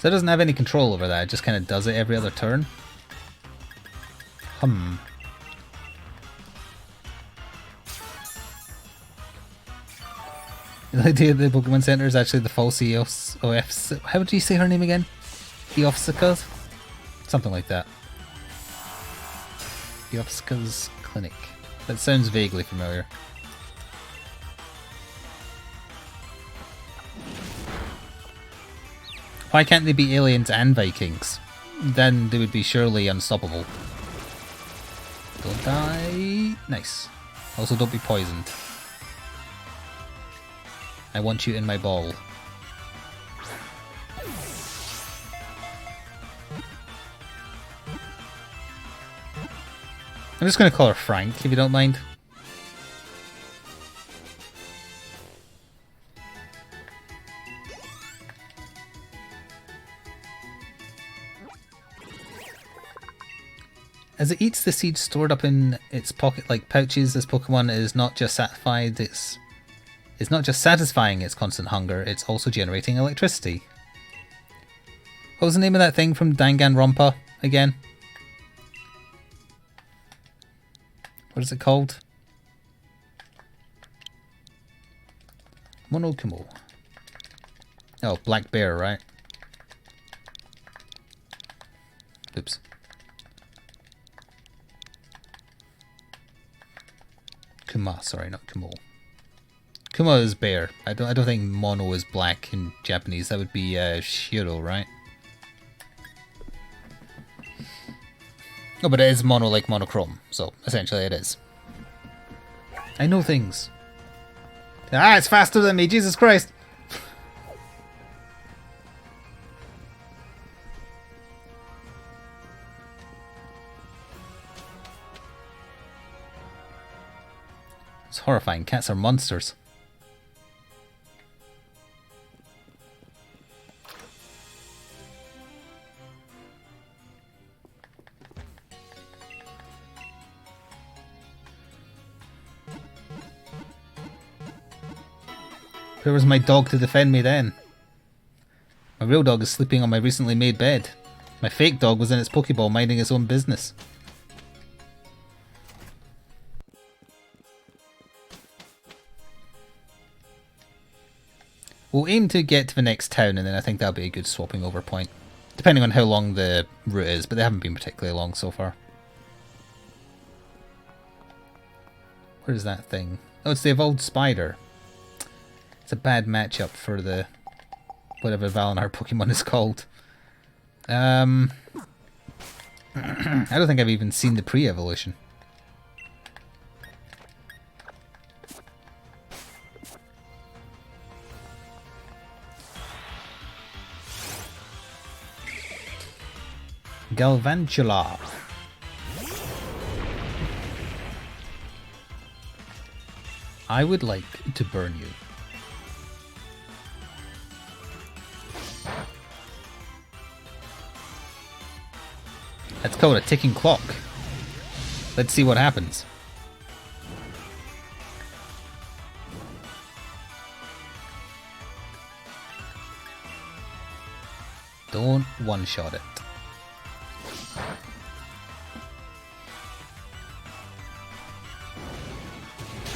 So it doesn't have any control over that, it just kind of does it every other turn. The idea of the Pokemon Center is actually the false EOS. How would you say her name again? Eofsika's? Something like that. Eofsika's Clinic. That sounds vaguely familiar. Why can't they be aliens and Vikings? Then they would be surely unstoppable. Don't die. Nice. Also, don't be poisoned. I want you in my ball. I'm just going to call her Frank, if you don't mind. As it eats the seeds stored up in its pocket-like pouches, this Pokemon is not just satisfied, it's not just satisfying its constant hunger, it's also generating electricity. What was the name of that thing from Danganronpa again? What is it called? Monokumo. Oh, Black Bear, right? Oops. Kuma, sorry, not Kumo. Kuma is bear. I don't think mono is black in Japanese. That would be Shiro, right? Oh, but it is mono like monochrome, so essentially it is. I know things. Ah, it's faster than me, Jesus Christ! It's horrifying. Cats are monsters. Where was my dog to defend me then? My real dog is sleeping on my recently made bed. My fake dog was in its Pokeball minding its own business. We'll aim to get to the next town and then I think that'll be a good swapping over point. Depending on how long the route is, but they haven't been particularly long so far. Where is that thing? Oh, it's the evolved spider. It's a bad matchup for the whatever Valinor Pokemon is called. I don't think I've even seen the pre-evolution. Galvantula. I would like to burn you. That's called a ticking clock. Let's see what happens. Don't one-shot it.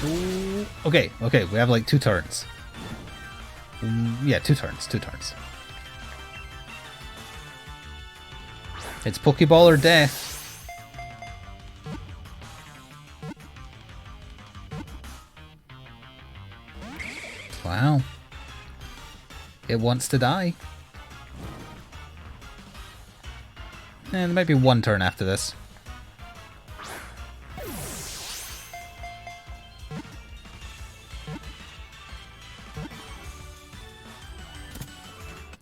Ooh. Okay, we have like 2 turns. Yeah, 2 turns. It's Pokeball or death. Wow. It wants to die. And there might be 1 turn after this.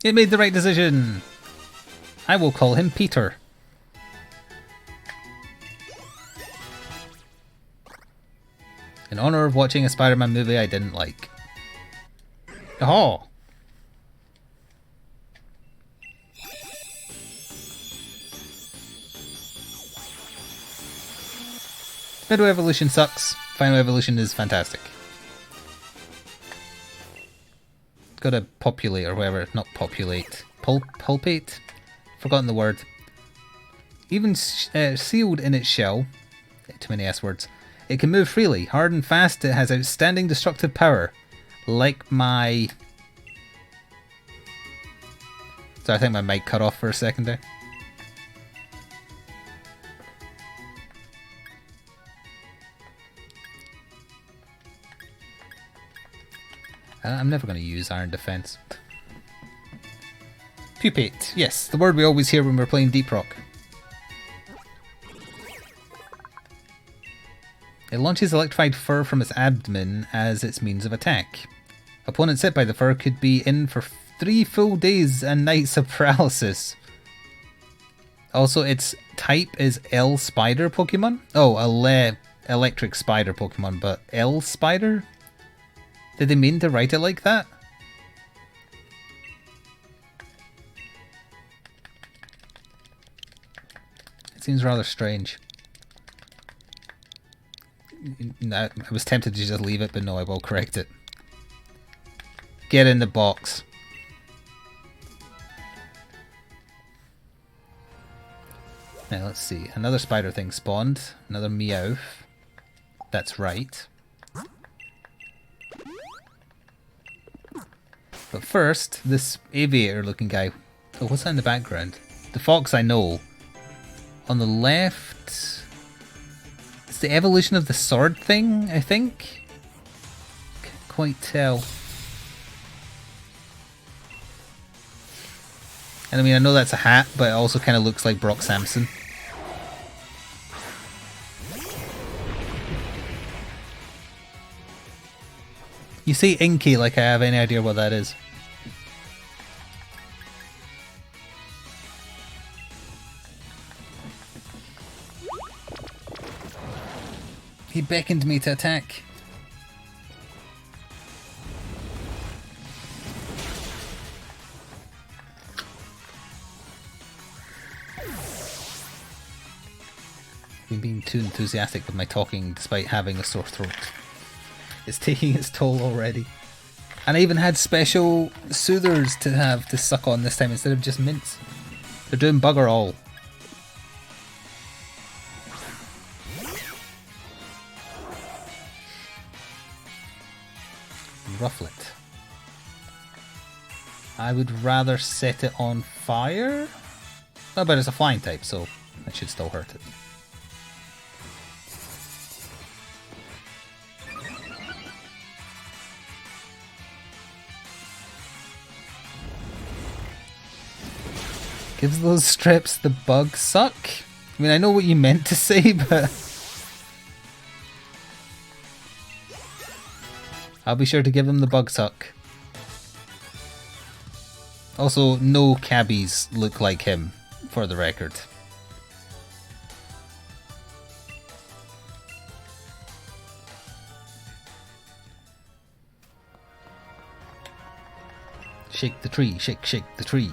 It made the right decision. I will call him Peter. In honor of watching a Spider-Man movie I didn't like. Oh! Midway Evolution sucks. Final Evolution is fantastic. Gotta populate or whatever. Not populate. Pulpate? Forgotten the word. Even sealed in its shell. Too many S words. It can move freely. Hard and fast. It has outstanding destructive power. Like my... So I think my mic cut off for a second there. I'm never going to use Iron Defense. Pupate. Yes, the word we always hear when we're playing Deep Rock. It launches electrified fur from its abdomen as its means of attack. Opponents hit by the fur could be in for 3 full days and nights of paralysis. Also, its type is L Spider Pokemon. Oh, electric spider Pokemon, but L Spider? Did they mean to write it like that? It seems rather strange. I was tempted to just leave it, but no, I will correct it. Get in the box. Now let's see. Another spider thing spawned. Another Meowth. That's right. But first, this aviator looking guy. Oh, what's that in the background? The fox I know. On the left... It's the evolution of the sword thing, I think? Can't quite tell. And I mean, I know that's a hat, but it also kind of looks like Brock Sampson. You say inky like I have any idea what that is. He beckoned me to attack. I'm being too enthusiastic with my talking despite having a sore throat. It's taking its toll already. And I even had special soothers to have to suck on this time instead of just mints. They're doing bugger all. Rufflet. I would rather set it on fire. Oh, but it's a flying type, so that should still hurt it. Gives those strips the bug suck? I mean, I know what you meant to say, but... I'll be sure to give him the bug suck. Also, no cabbies look like him, for the record. Shake the tree, shake, shake the tree.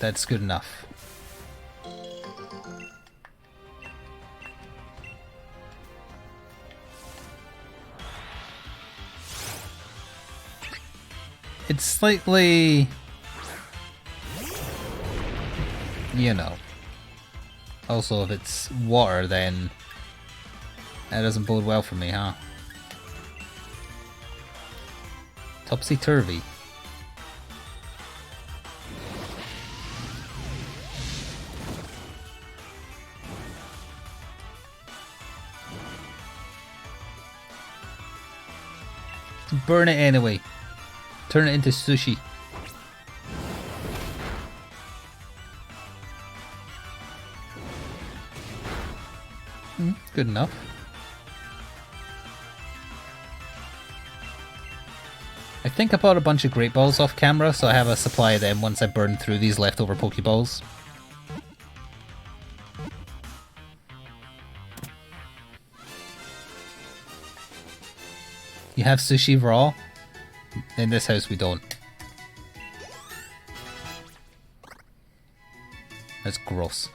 That's good enough. It's slightly... you know. Also, if it's water, then that doesn't bode well for me, huh? Topsy-turvy. Burn it anyway. Turn it into sushi. Good enough. I think I bought a bunch of Great Balls off camera, so I have a supply of them once I burn through these leftover Pokeballs. You have sushi raw? In this house we don't. That's gross.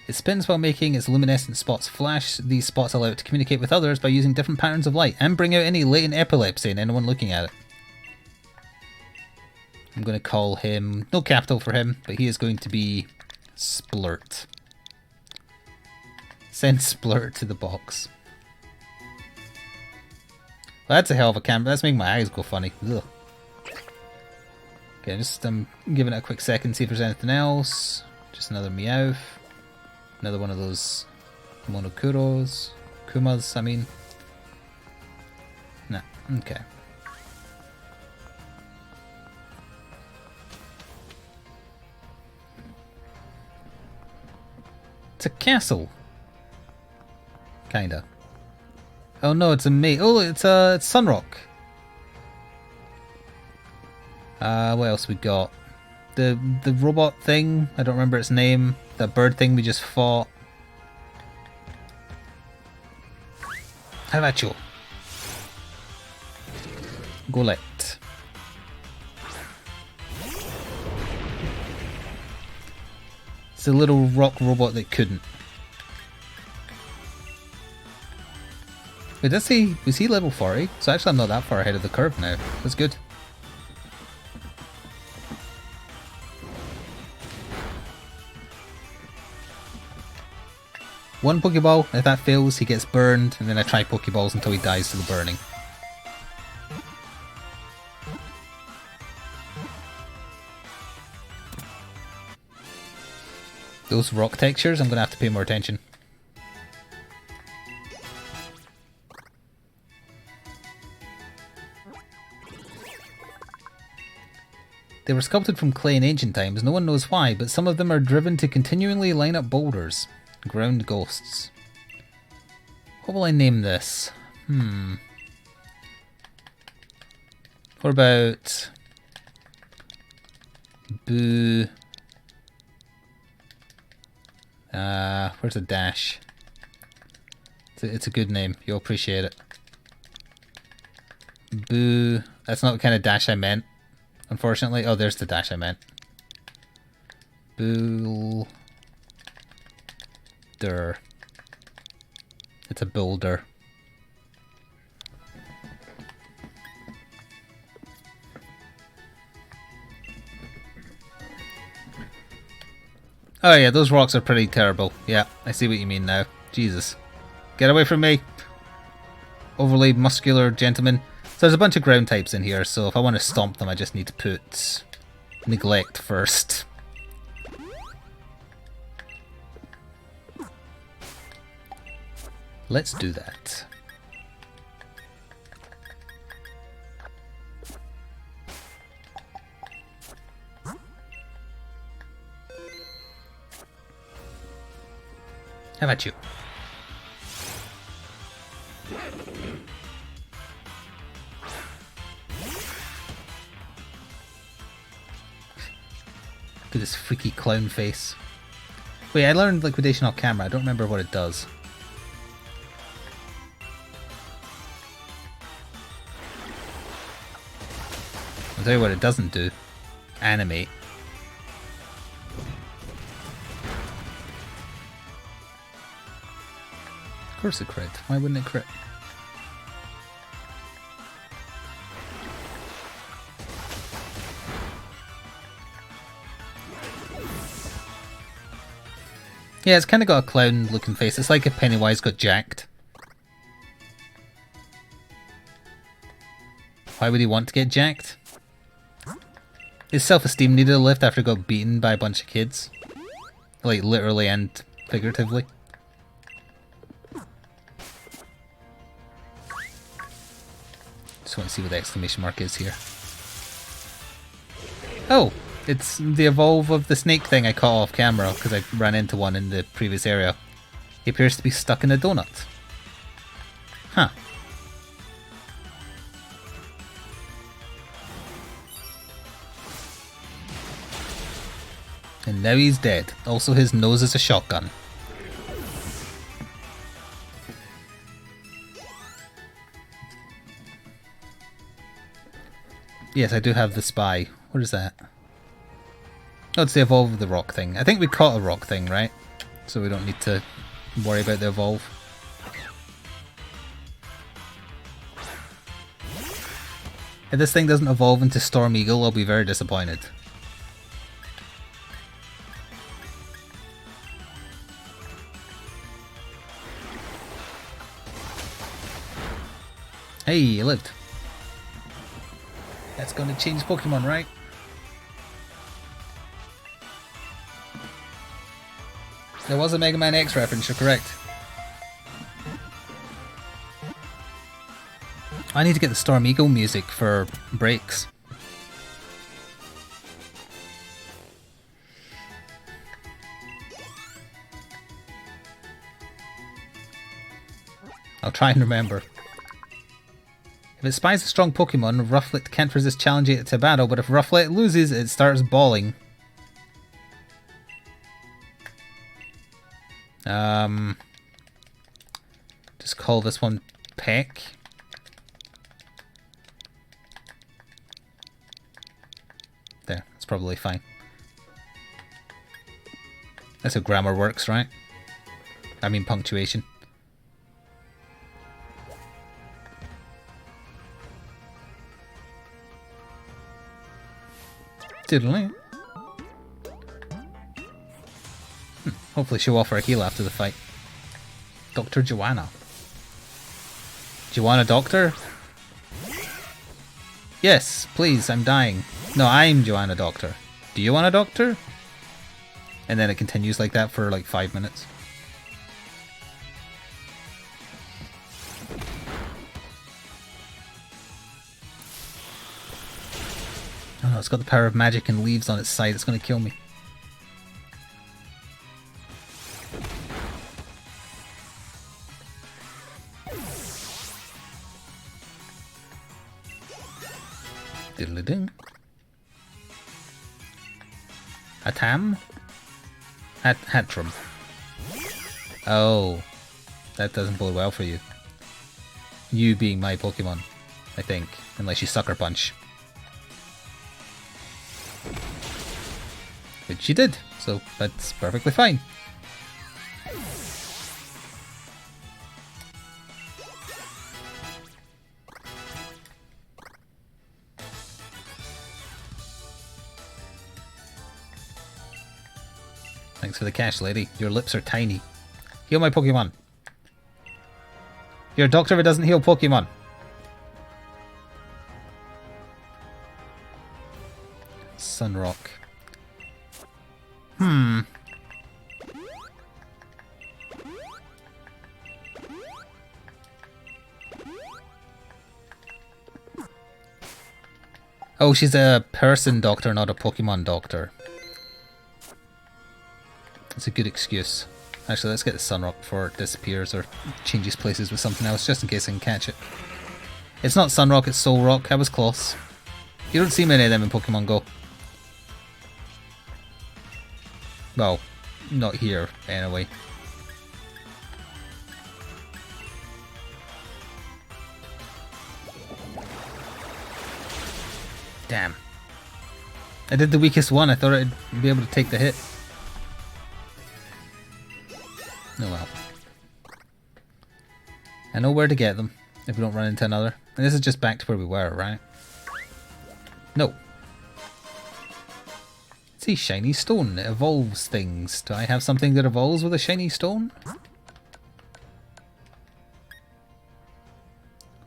It spins while making its luminescent spots flash. These spots allow it to communicate with others by using different patterns of light and bring out any latent epilepsy in anyone looking at it. I'm going to call him... no capital for him, but he is going to be Splurt. Send Splurt to the box. Well, that's a hell of a camera. That's making my eyes go funny. Ugh. Okay, just giving it a quick second, see if there's anything else. Just another Meowth. Another one of those Monokuros. Kumas, I mean. Nah, okay. It's a castle. Kinda. Oh no, it's a mate. Oh, it's Sunrock. What else we got? The robot thing. I don't remember its name. That bird thing we just fought. How about you? Golette. It's a little rock robot that couldn't. Wait, was he level 40? So actually I'm not that far ahead of the curve now. That's good. One Pokeball, if that fails he gets burned, and then I try Pokeballs until he dies to the burning. Those rock textures, I'm going to have to pay more attention. They were sculpted from clay in ancient times, no one knows why, but some of them are driven to continually line up boulders. Ground ghosts. What will I name this? What about... Boo... where's the dash? It's a good name, you'll appreciate it. Boo... That's not the kind of dash I meant. Unfortunately. Oh, there's the dash I meant. Boulder. It's a boulder. Oh yeah, those rocks are pretty terrible. Yeah, I see what you mean now. Jesus. Get away from me! Overly muscular gentleman. So there's a bunch of ground types in here, so if I want to stomp them I just need to put Neglect first. Let's do that. How about you? Look at this freaky clown face. Wait, I learned liquidation off camera. I don't remember what it does. I'll tell you what it doesn't do. animate. Of course it crit. Why wouldn't it crit? Yeah, it's kind of got a clown looking face. It's like if Pennywise got jacked. Why would he want to get jacked? His self-esteem needed a lift after he got beaten by a bunch of kids. Like, literally and figuratively. Just want to see what the exclamation mark is here. Oh! It's the evolve of the snake thing I caught off camera because I ran into one in the previous area. He appears to be stuck in a donut. Huh. And now he's dead. Also, his nose is a shotgun. Yes, I do have the spy. What is that? Oh, it's the evolve of the rock thing. I think we caught a rock thing, right? So we don't need to worry about the evolve. If this thing doesn't evolve into Storm Eagle, I'll be very disappointed. Hey, you lived. That's gonna change Pokemon, right? There was a Mega Man X reference, you're correct. I need to get the Storm Eagle music for breaks. I'll try and remember. If it spies a strong Pokemon, Rufflet can't resist challenging it to battle, but if Rufflet loses, it starts bawling. Just call this one Peck. There, that's probably fine. That's how grammar works, right? I mean punctuation. Diddly. Hopefully she'll offer a heal after the fight. Dr. Joanna. Do you want a doctor? Yes, please, I'm dying. No, I'm Joanna Doctor. Do you want a doctor? And then it continues like that for like 5 minutes. Oh no, it's got the power of magic and leaves on its side. It's going to kill me. Diddly-ding. Hatam? Hatram. Oh. That doesn't bode well for you. You being my Pokemon, I think. Unless you Sucker Punch. Which you did, so that's perfectly fine. Thanks for the cash, lady. Your lips are tiny. Heal my Pokemon. You're a doctor that doesn't heal Pokemon. Sunrock. Oh, she's a person doctor, not a Pokemon doctor. That's a good excuse. Actually, let's get the Sunrock before it disappears or changes places with something else, just in case I can catch it. It's not Sunrock, it's Solrock. I was close. You don't see many of them in Pokemon Go. Well, not here, anyway. Damn. I did the weakest one. I thought I'd be able to take the hit. Oh well. I know where to get them if we don't run into another. And this is just back to where we were, right? No. See, shiny stone. It evolves things. Do I have something that evolves with a shiny stone?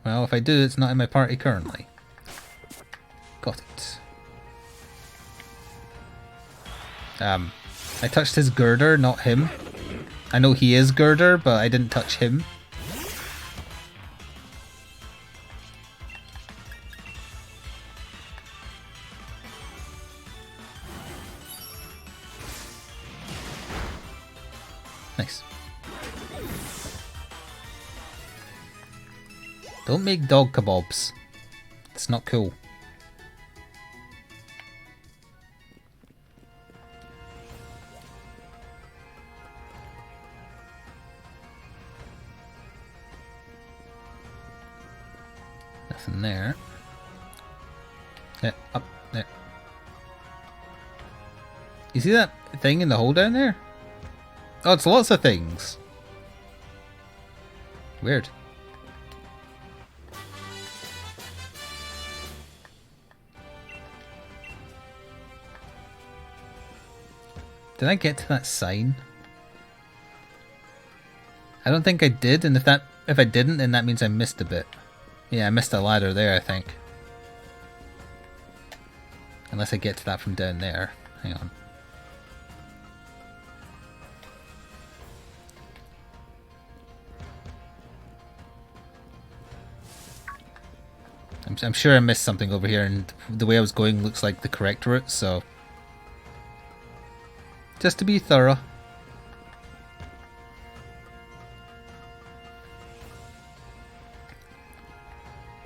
Well, if I do, it's not in my party currently. Got it. I touched his girder, not him. I know he is girder, but I didn't touch him. Nice. Don't make dog kebabs. It's not cool. Nothing there. Yeah, up there. You see that thing in the hole down there? Oh, it's lots of things. Weird. Did I get to that sign? I don't think I did, and if I didn't, then that means I missed a bit. Yeah, I missed a ladder there, I think. Unless I get to that from down there. Hang on. I'm sure I missed something over here, and the way I was going looks like the correct route, so... Just to be thorough.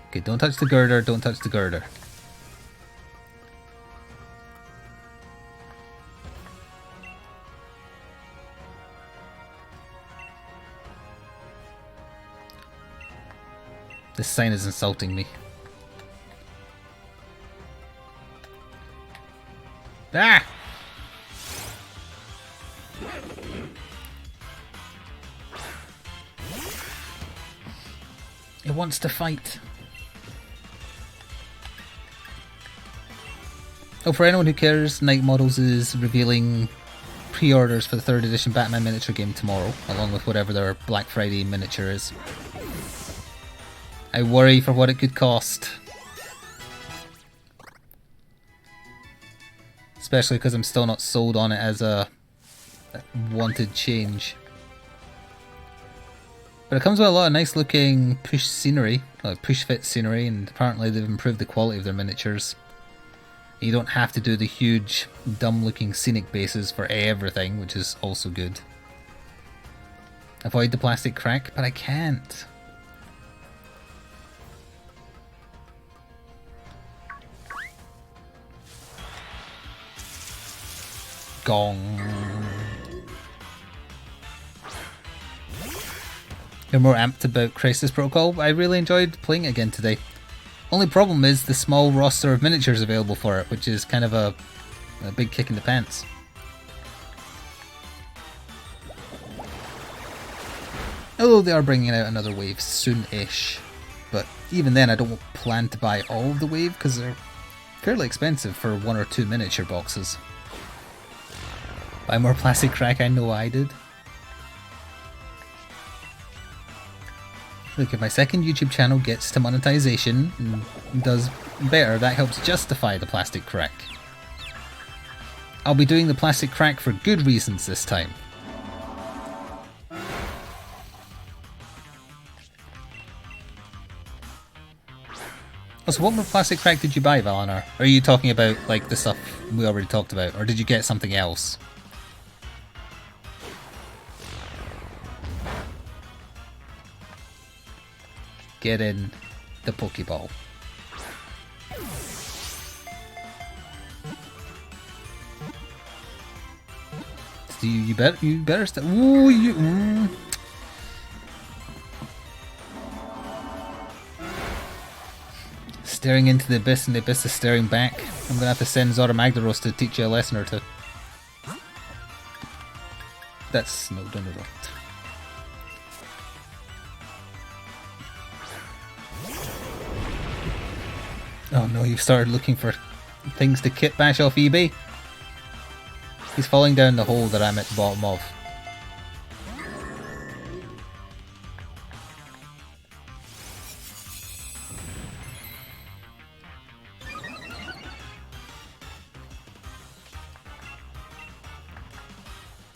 Okay, don't touch the girder, don't touch the girder. This sign is insulting me. Ah! It wants to fight. Oh, for anyone who cares, Night Models is revealing pre-orders for the 3rd edition Batman miniature game tomorrow, along with whatever their Black Friday miniature is. I worry for what it could cost. Especially because I'm still not sold on it as a wanted change. But it comes with a lot of nice looking push scenery, like push fit scenery, and apparently they've improved the quality of their miniatures. You don't have to do the huge, dumb looking scenic bases for everything, which is also good. Avoid the plastic crack, but I can't. Gong. You're more amped about Crisis Protocol. I really enjoyed playing it again today. Only problem is the small roster of miniatures available for it, which is kind of a big kick in the pants. Although they are bringing out another wave soon-ish. But even then I don't plan to buy all of the wave because they're fairly expensive for 1 or 2 miniature boxes. Buy more plastic crack, I know I did. Look, if my second YouTube channel gets to monetization and does better, that helps justify the plastic crack. I'll be doing the plastic crack for good reasons this time. Oh, so what more plastic crack did you buy, Valinar? Or are you talking about like the stuff we already talked about, or did you get something else? Get in the Pokeball. You better stop. Ooh, you. staring into the abyss and the abyss is staring back. I'm gonna have to send Zora Magdaros to teach you a lesson or two. That's no, don't do that. Oh no, you've started looking for things to kit bash off eBay. He's falling down the hole that I'm at the bottom of.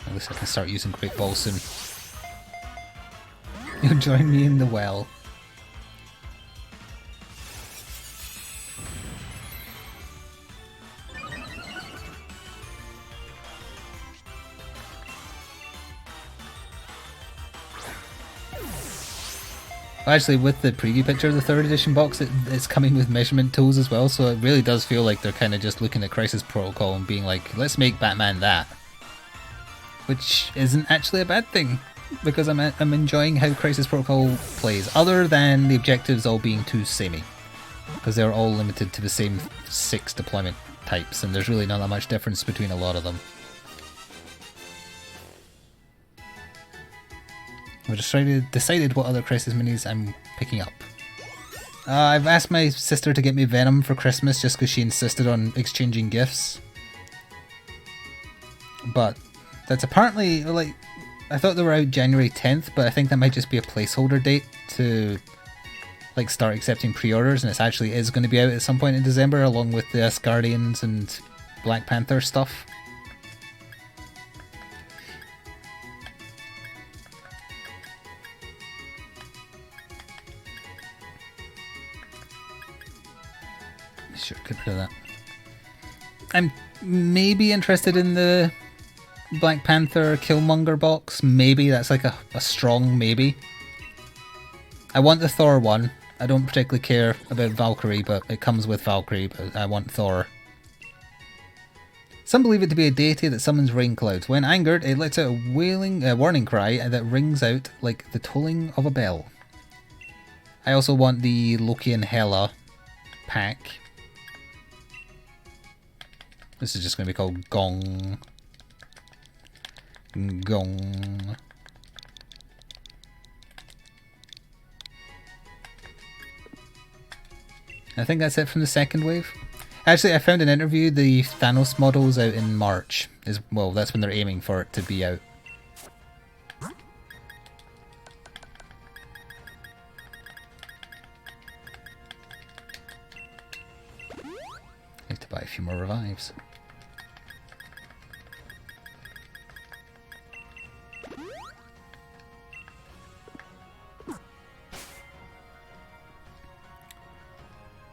At least I can start using Great Ball soon. You'll join me in the well. Actually, with the preview picture of the 3rd edition box, it's coming with measurement tools as well, so it really does feel like they're kind of just looking at Crisis Protocol and being like, let's make Batman that. Which isn't actually a bad thing, because I'm enjoying how Crisis Protocol plays, other than the objectives all being too samey. Because they're all limited to the same 6 deployment types, and there's really not that much difference between a lot of them. I've just decided what other Crisis minis I'm picking up. I've asked my sister to get me Venom for Christmas just because she insisted on exchanging gifts. But that's apparently, like, I thought they were out January 10th, but I think that might just be a placeholder date to, like, start accepting pre-orders, and it actually is going to be out at some point in December along with the Asgardians and Black Panther stuff. Sure, get rid of that. I'm maybe interested in the Black Panther Killmonger box. Maybe, that's like a strong maybe. I want the Thor one. I don't particularly care about Valkyrie, but it comes with Valkyrie, but I want Thor. Some believe it to be a deity that summons rain clouds. When angered, it lets out a wailing, warning cry that rings out like the tolling of a bell. I also want the Loki and Hela pack. This is just going to be called Gong. Gong. I think that's it from the second wave. Actually, I found an interview. The Thanos model's out in March. Well, that's when they're aiming for it to be out. Need to buy a few more revives.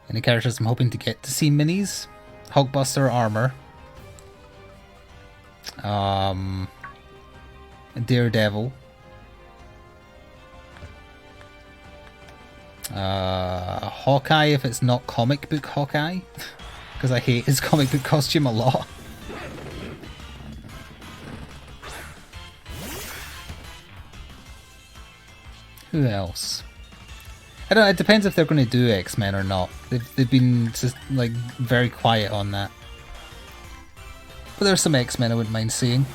Any characters I'm hoping to get to see minis? Hulkbuster armor. Daredevil. Hawkeye if it's not comic book Hawkeye. Because I hate his comic book costume a lot. Who else? I don't know, it depends if they're going to do X-Men or not. They've been just like very quiet on that. But there's some X-Men I wouldn't mind seeing.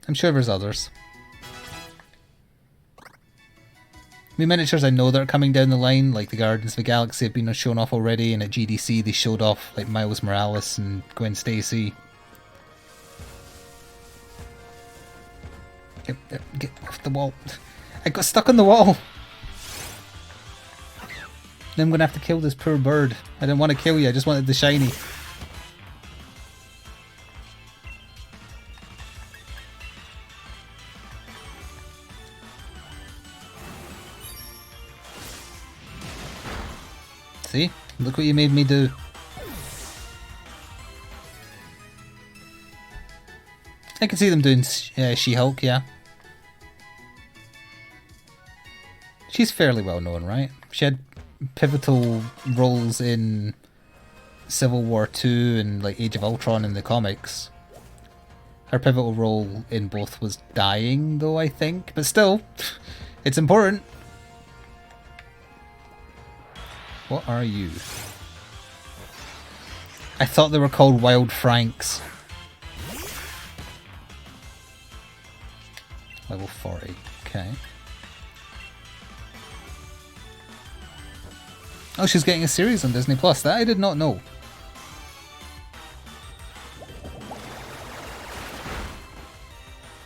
I'm sure there's others. The miniatures I know that are coming down the line, like the Guardians of the Galaxy, have been shown off already, and at GDC they showed off like Miles Morales and Gwen Stacy. Get off the wall. I got stuck on the wall! Then I'm gonna have to kill this poor bird. I didn't want to kill you, I just wanted the shiny. See? Look what you made me do. I can see them doing She-Hulk, yeah. She's fairly well known, right? She had pivotal roles in Civil War 2 and like Age of Ultron in the comics. Her pivotal role in both was dying, though, I think. But still, it's important. What are you? I thought they were called Wild Franks. Level 40. Okay. Oh, she's getting a series on Disney Plus. That I did not know.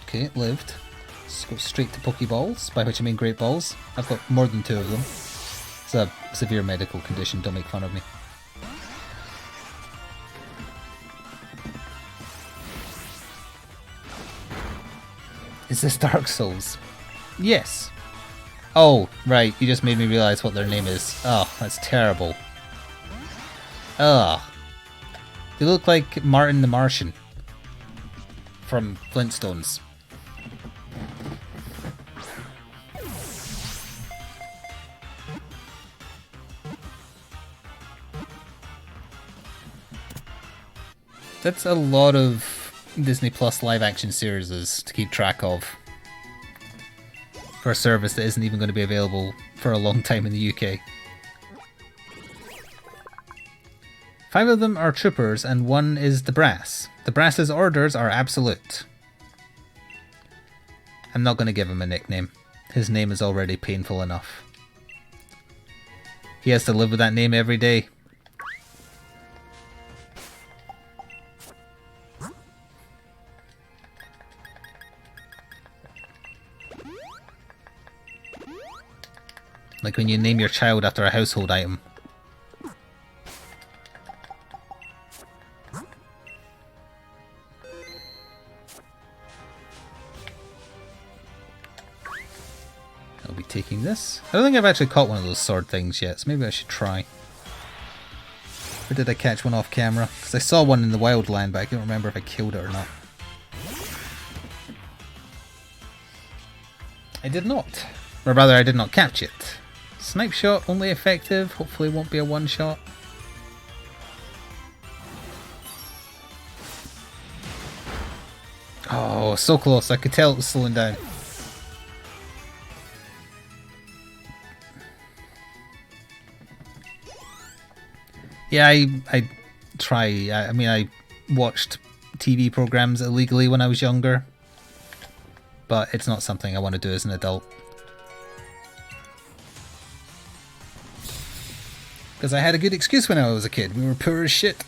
Okay, it lived. Let's go straight to Pokeballs, by which I mean Great Balls. I've got more than 2 of them. It's a severe medical condition, don't make fun of me. Is this Dark Souls? Yes. Oh, right, you just made me realise what their name is. Oh, that's terrible. Ugh. They look like Martin the Martian from Flintstones. That's a lot of Disney Plus live action series to keep track of for a service that isn't even going to be available for a long time in the UK. 5 of them are troopers and 1 is the brass. The brass's orders are absolute. I'm not going to give him a nickname. His name is already painful enough. He has to live with that name every day. Like when you name your child after a household item. I'll be taking this. I don't think I've actually caught one of those sword things yet, so maybe I should try. Or did I catch one off camera? Because I saw one in the wildland, but I can't remember if I killed it or not. I did not. Or rather, I did not catch it. Snipe shot, only effective. Hopefully it won't be a one-shot. Oh, so close. I could tell it was slowing down. Yeah, I try. I mean, I watched TV programs illegally when I was younger. But it's not something I want to do as an adult. Because I had a good excuse when I was a kid. We were poor as shit.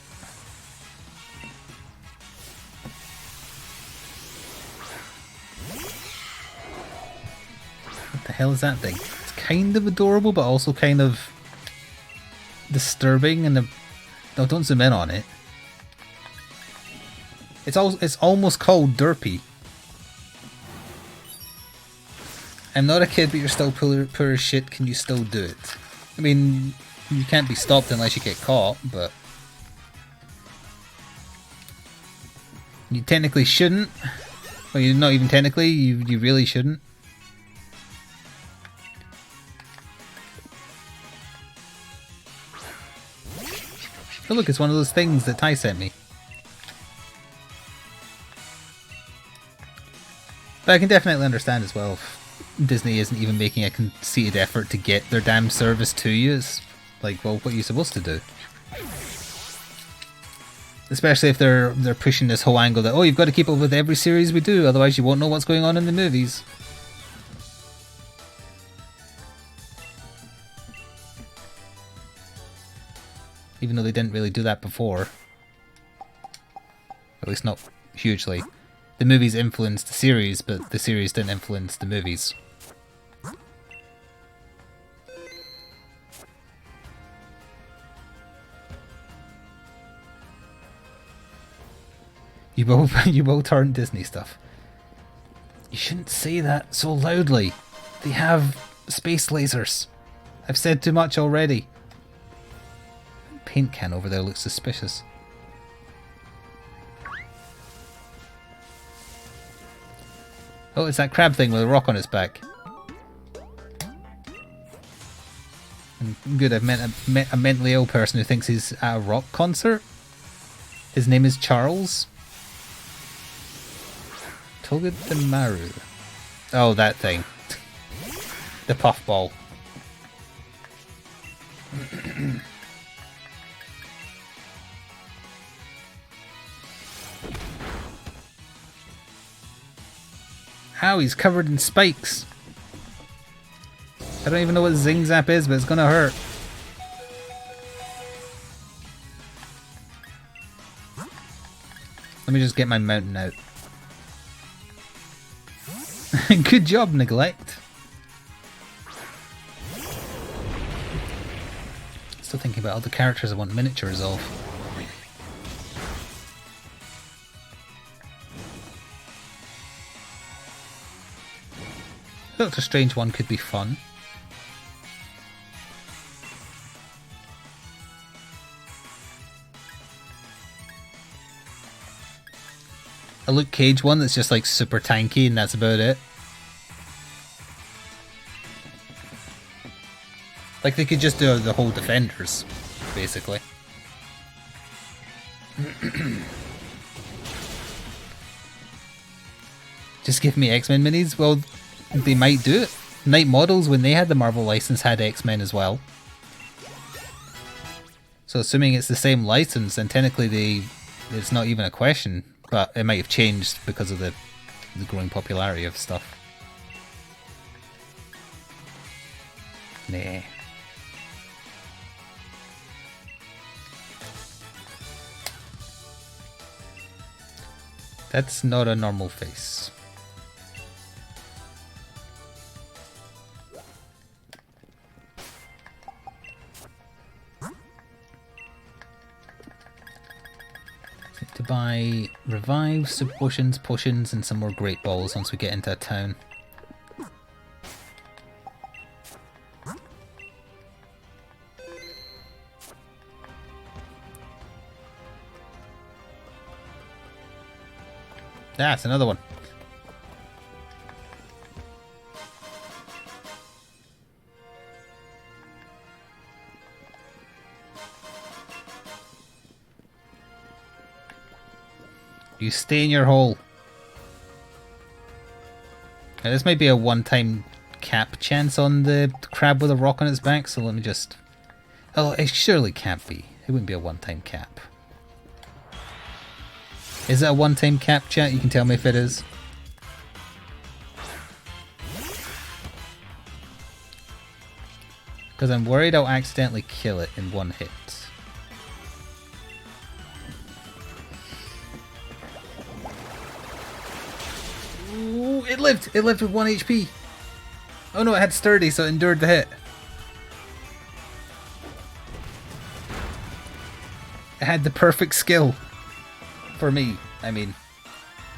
What the hell is that thing? It's kind of adorable, but also kind of disturbing. And no, don't zoom in on it. It's almost called derpy. I'm not a kid, but you're still poor as shit. Can you still do it? I mean, you can't be stopped unless you get caught, but you technically shouldn't. Well, you're not even technically. You really shouldn't. Oh look, it's one of those things that Ty sent me. But I can definitely understand as well if Disney isn't even making a conceited effort to get their damn service to you. It's like, well, what are you supposed to do? Especially if they're pushing this whole angle that, oh, you've got to keep up with every series we do, otherwise you won't know what's going on in the movies. Even though they didn't really do that before. At least not hugely. The movies influenced the series, but the series didn't influence the movies. You both aren't Disney stuff. You shouldn't say that so loudly. They have space lasers. I've said too much already. Paint can over there looks suspicious. Oh, it's that crab thing with a rock on its back. And good, I've met a mentally ill person who thinks he's at a rock concert. His name is Charles. Togedemaru. Oh, that thing. The puffball. Ow, he's covered in spikes. I don't even know what Zing Zap is, but it's gonna hurt. Let me just get my mountain out. Good job, Neglect. Still thinking about all the characters I want miniatures of. Doctor Strange one could be fun. A Luke Cage one that's just like super tanky and that's about it. Like they could just do the whole Defenders, basically. Just give me X-Men minis? Well, they might do it. Night Models, when they had the Marvel license, had X-Men as well. So assuming it's the same license, then technically it's not even a question. But it might have changed because of the growing popularity of stuff. Nah. That's not a normal face. To buy revives, super potions, and some more great balls once we get into a town. Ah, it's another one. You stay in your hole. Now, this might be a one-time cap chance on the crab with a rock on its back, so let me just... Oh, it surely can't be. It wouldn't be a one-time cap. Is it a one-time cap, chat? You can tell me if it is. Because I'm worried I'll accidentally kill it in one hit. Ooh, it lived! It lived with 1 HP! Oh no, it had sturdy, so it endured the hit. It had the perfect skill. For me, I mean.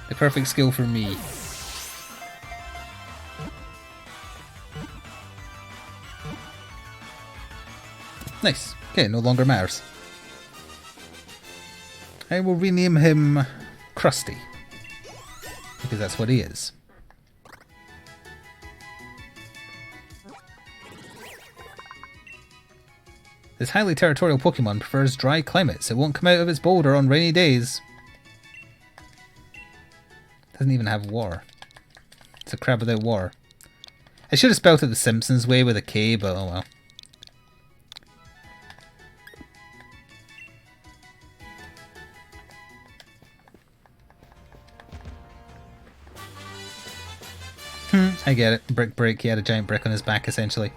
The perfect skill for me. Nice. Okay, no longer matters. I will rename him Krusty. Because that's what he is. This highly territorial Pokemon prefers dry climates. It won't come out of its boulder on rainy days. Doesn't even have water. It's a crab without water. I should have spelled it the Simpsons way with a K, but oh well. I get it. Brick break. He had a giant brick on his back, essentially.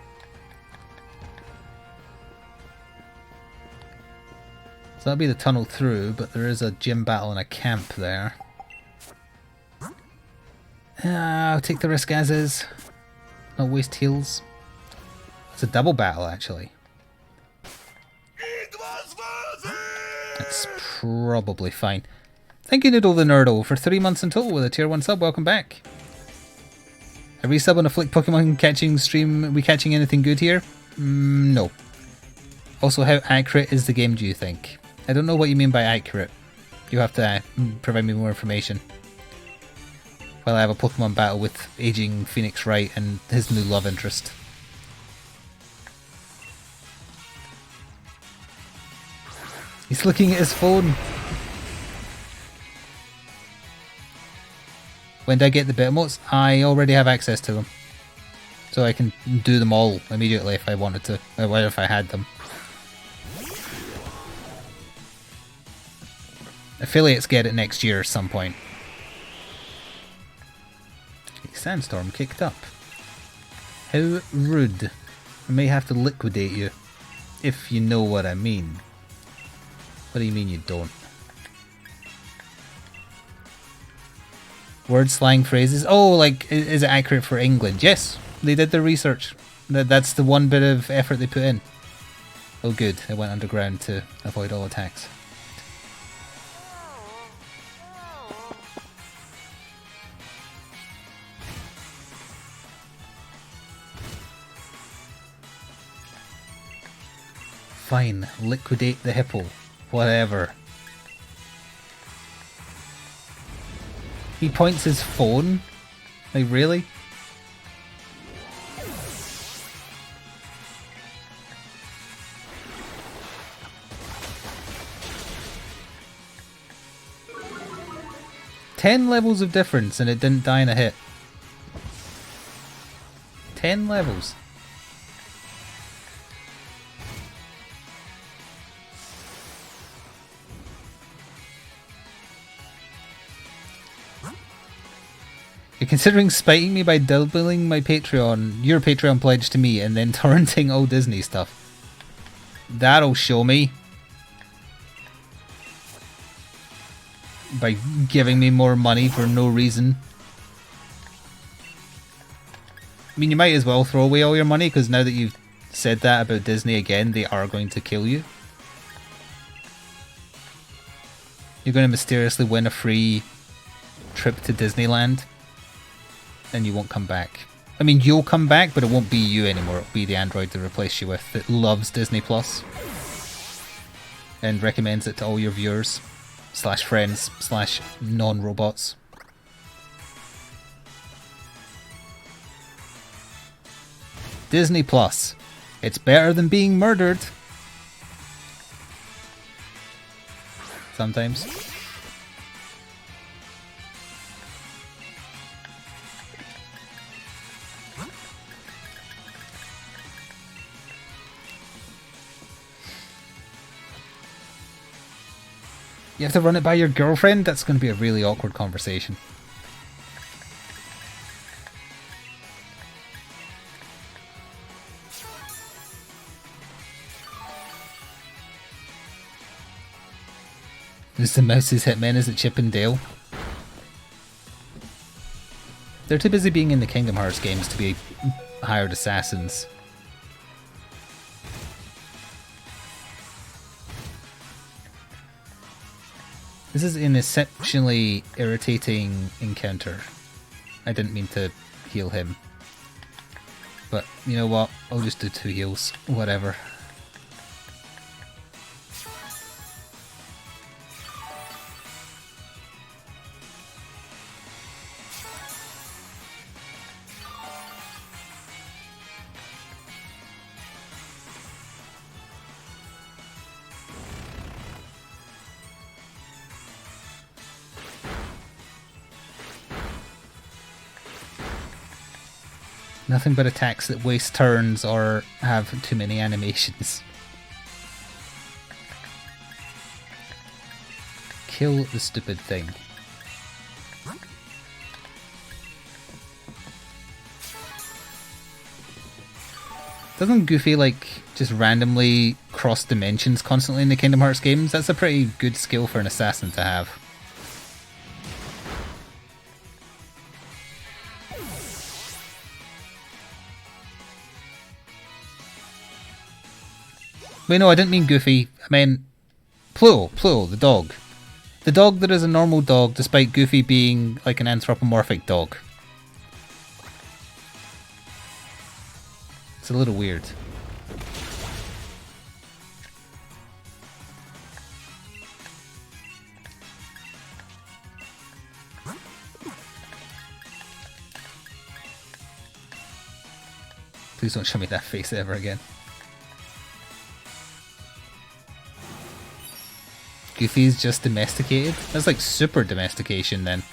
So that'll be the tunnel through, but there is a gym battle and a camp there. I'll take the risk as is. Not waste heals. It's a double battle, actually. That's probably fine. Thank you, Noodle the Nerdle, for 3 months in total with a tier 1 sub. Welcome back. A resub on a Flick Pokemon catching stream. We catching anything good here? No. Also, how accurate is the game, do you think? I don't know what you mean by accurate. You have to provide me more information. While I have a Pokemon battle with aging Phoenix Wright and his new love interest. He's looking at his phone. When do I get the bit emotes? I already have access to them. So I can do them all immediately if I wanted to, or if I had them. Affiliates get it next year at some point. Sandstorm kicked up. How rude. I may have to liquidate you. If you know what I mean. What do you mean you don't? Word slang phrases. Oh, like, is it accurate for England? Yes, they did their research. That's the one bit of effort they put in. Oh good, it went underground to avoid all attacks. Fine, liquidate the hippo. Whatever. He points his phone? Like, really? Ten levels of difference and it didn't die in a hit. 10 levels. You're considering spiting me by doubling my Patreon, your Patreon pledge to me, and then torrenting all Disney stuff. That'll show me. By giving me more money for no reason. I mean, you might as well throw away all your money, because now that you've said that about Disney again, they are going to kill you. You're going to mysteriously win a free trip to Disneyland. And you won't come back. I mean, you'll come back, but it won't be you anymore. It'll be the android to replace you with that loves Disney Plus and recommends it to all your viewers / friends / non-robots. Disney Plus. It's better than being murdered. Sometimes. You have to run it by your girlfriend? That's going to be a really awkward conversation. Is the Mouse's Hitmen? Is it Chip and Dale? They're too busy being in the Kingdom Hearts games to be hired assassins. This is an exceptionally irritating encounter. I didn't mean to heal him. But you know what? I'll just do 2 heals. Whatever. Nothing but attacks that waste turns or have too many animations. Kill the stupid thing. Doesn't Goofy like just randomly cross dimensions constantly in the Kingdom Hearts games? That's a pretty good skill for an assassin to have. Wait, no, I didn't mean Goofy. I meant Pluto, the dog. The dog that is a normal dog, despite Goofy being like an anthropomorphic dog. It's a little weird. Please don't show me that face ever again. Goofy's just domesticated? That's like super domestication then.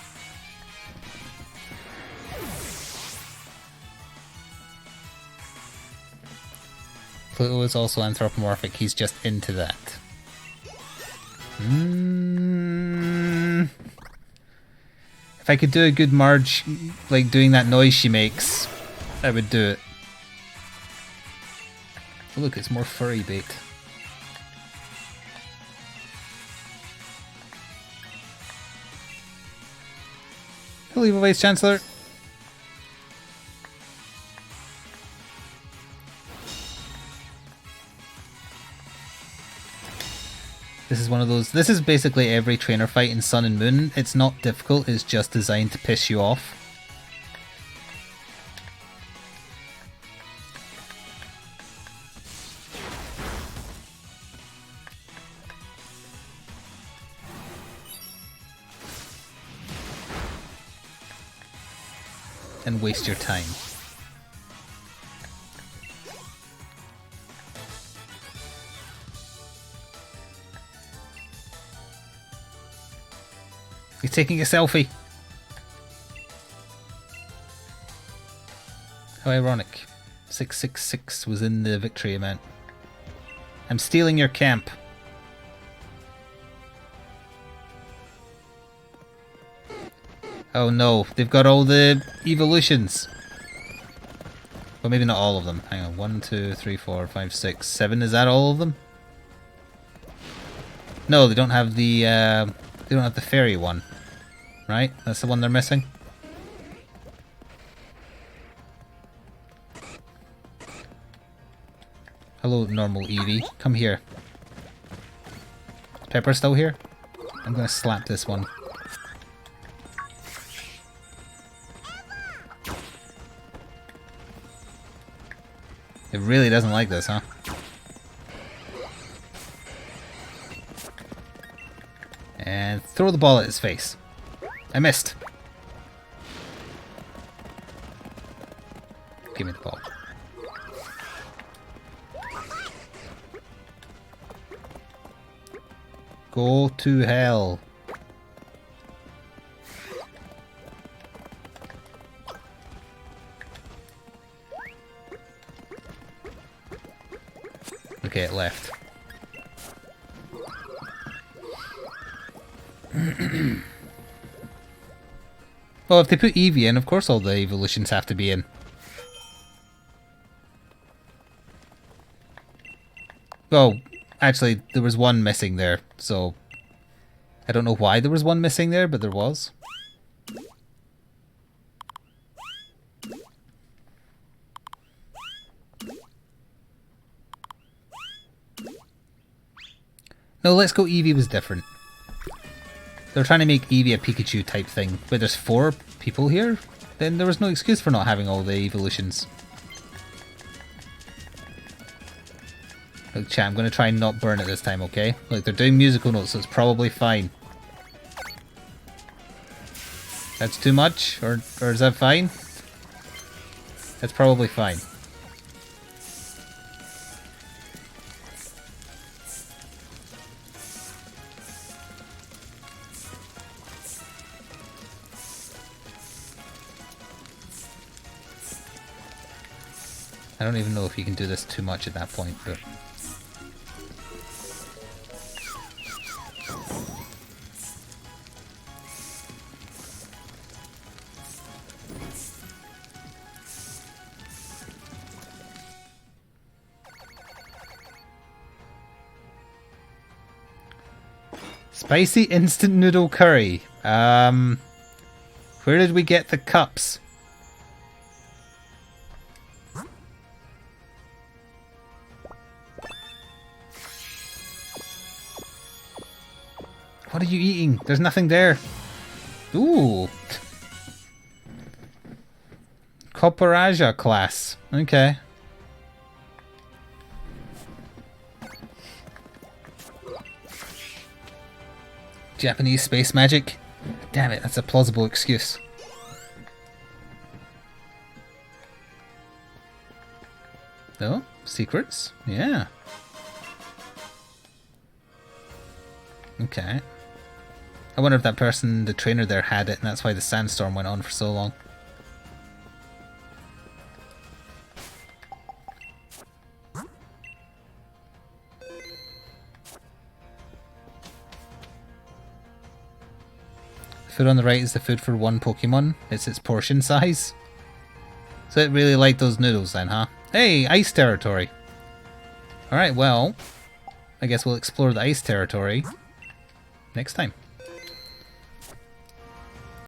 Pluto is also anthropomorphic, he's just into that. If I could do a good Marge, like doing that noise she makes, I would do it. Oh, look, it's more furry bait. Hello, Evil Vice Chancellor. This is one of those. This is basically every trainer fight in Sun and Moon. It's not difficult, it's just designed to piss you off. And waste your time. He's taking a selfie. How ironic. 666 was in the victory amount. I'm stealing your camp. Oh no, they've got all the evolutions. Well, maybe not all of them. Hang on, 1, 2, 3, 4, 5, 6, 7. Is that all of them? No, they don't have the fairy one. Right? That's the one they're missing. Hello, normal Eevee. Come here. Is Pepper still here? I'm gonna slap this one. It really doesn't like this, huh? And throw the ball at his face. I missed. Give me the ball. Go to hell. Okay, it left. Well, if they put Eevee in, of course all the evolutions have to be in. Well, actually, there was one missing there, so... I don't know why there was one missing there, but there was. No, Let's Go Eevee was different. They're trying to make Eevee a Pikachu type thing, but there's 4 people here? Then there was no excuse for not having all the evolutions. Look, chat, I'm going to try and not burn it this time, okay? Look, they're doing musical notes, so it's probably fine. That's too much? Or is that fine? That's probably fine. I don't even know if you can do this too much at that point, but... Spicy instant noodle curry. Where did we get the cups? What are you eating? There's nothing there. Ooh. Copperaja class. Okay. Japanese space magic? Damn it, that's a plausible excuse. Oh, secrets? Yeah. Okay. I wonder if that person, the trainer there, had it and that's why the sandstorm went on for so long. Food on the right is the food for one Pokemon. It's its portion size. So it really liked those noodles then, huh? Hey, ice territory. Alright, well, I guess we'll explore the ice territory next time.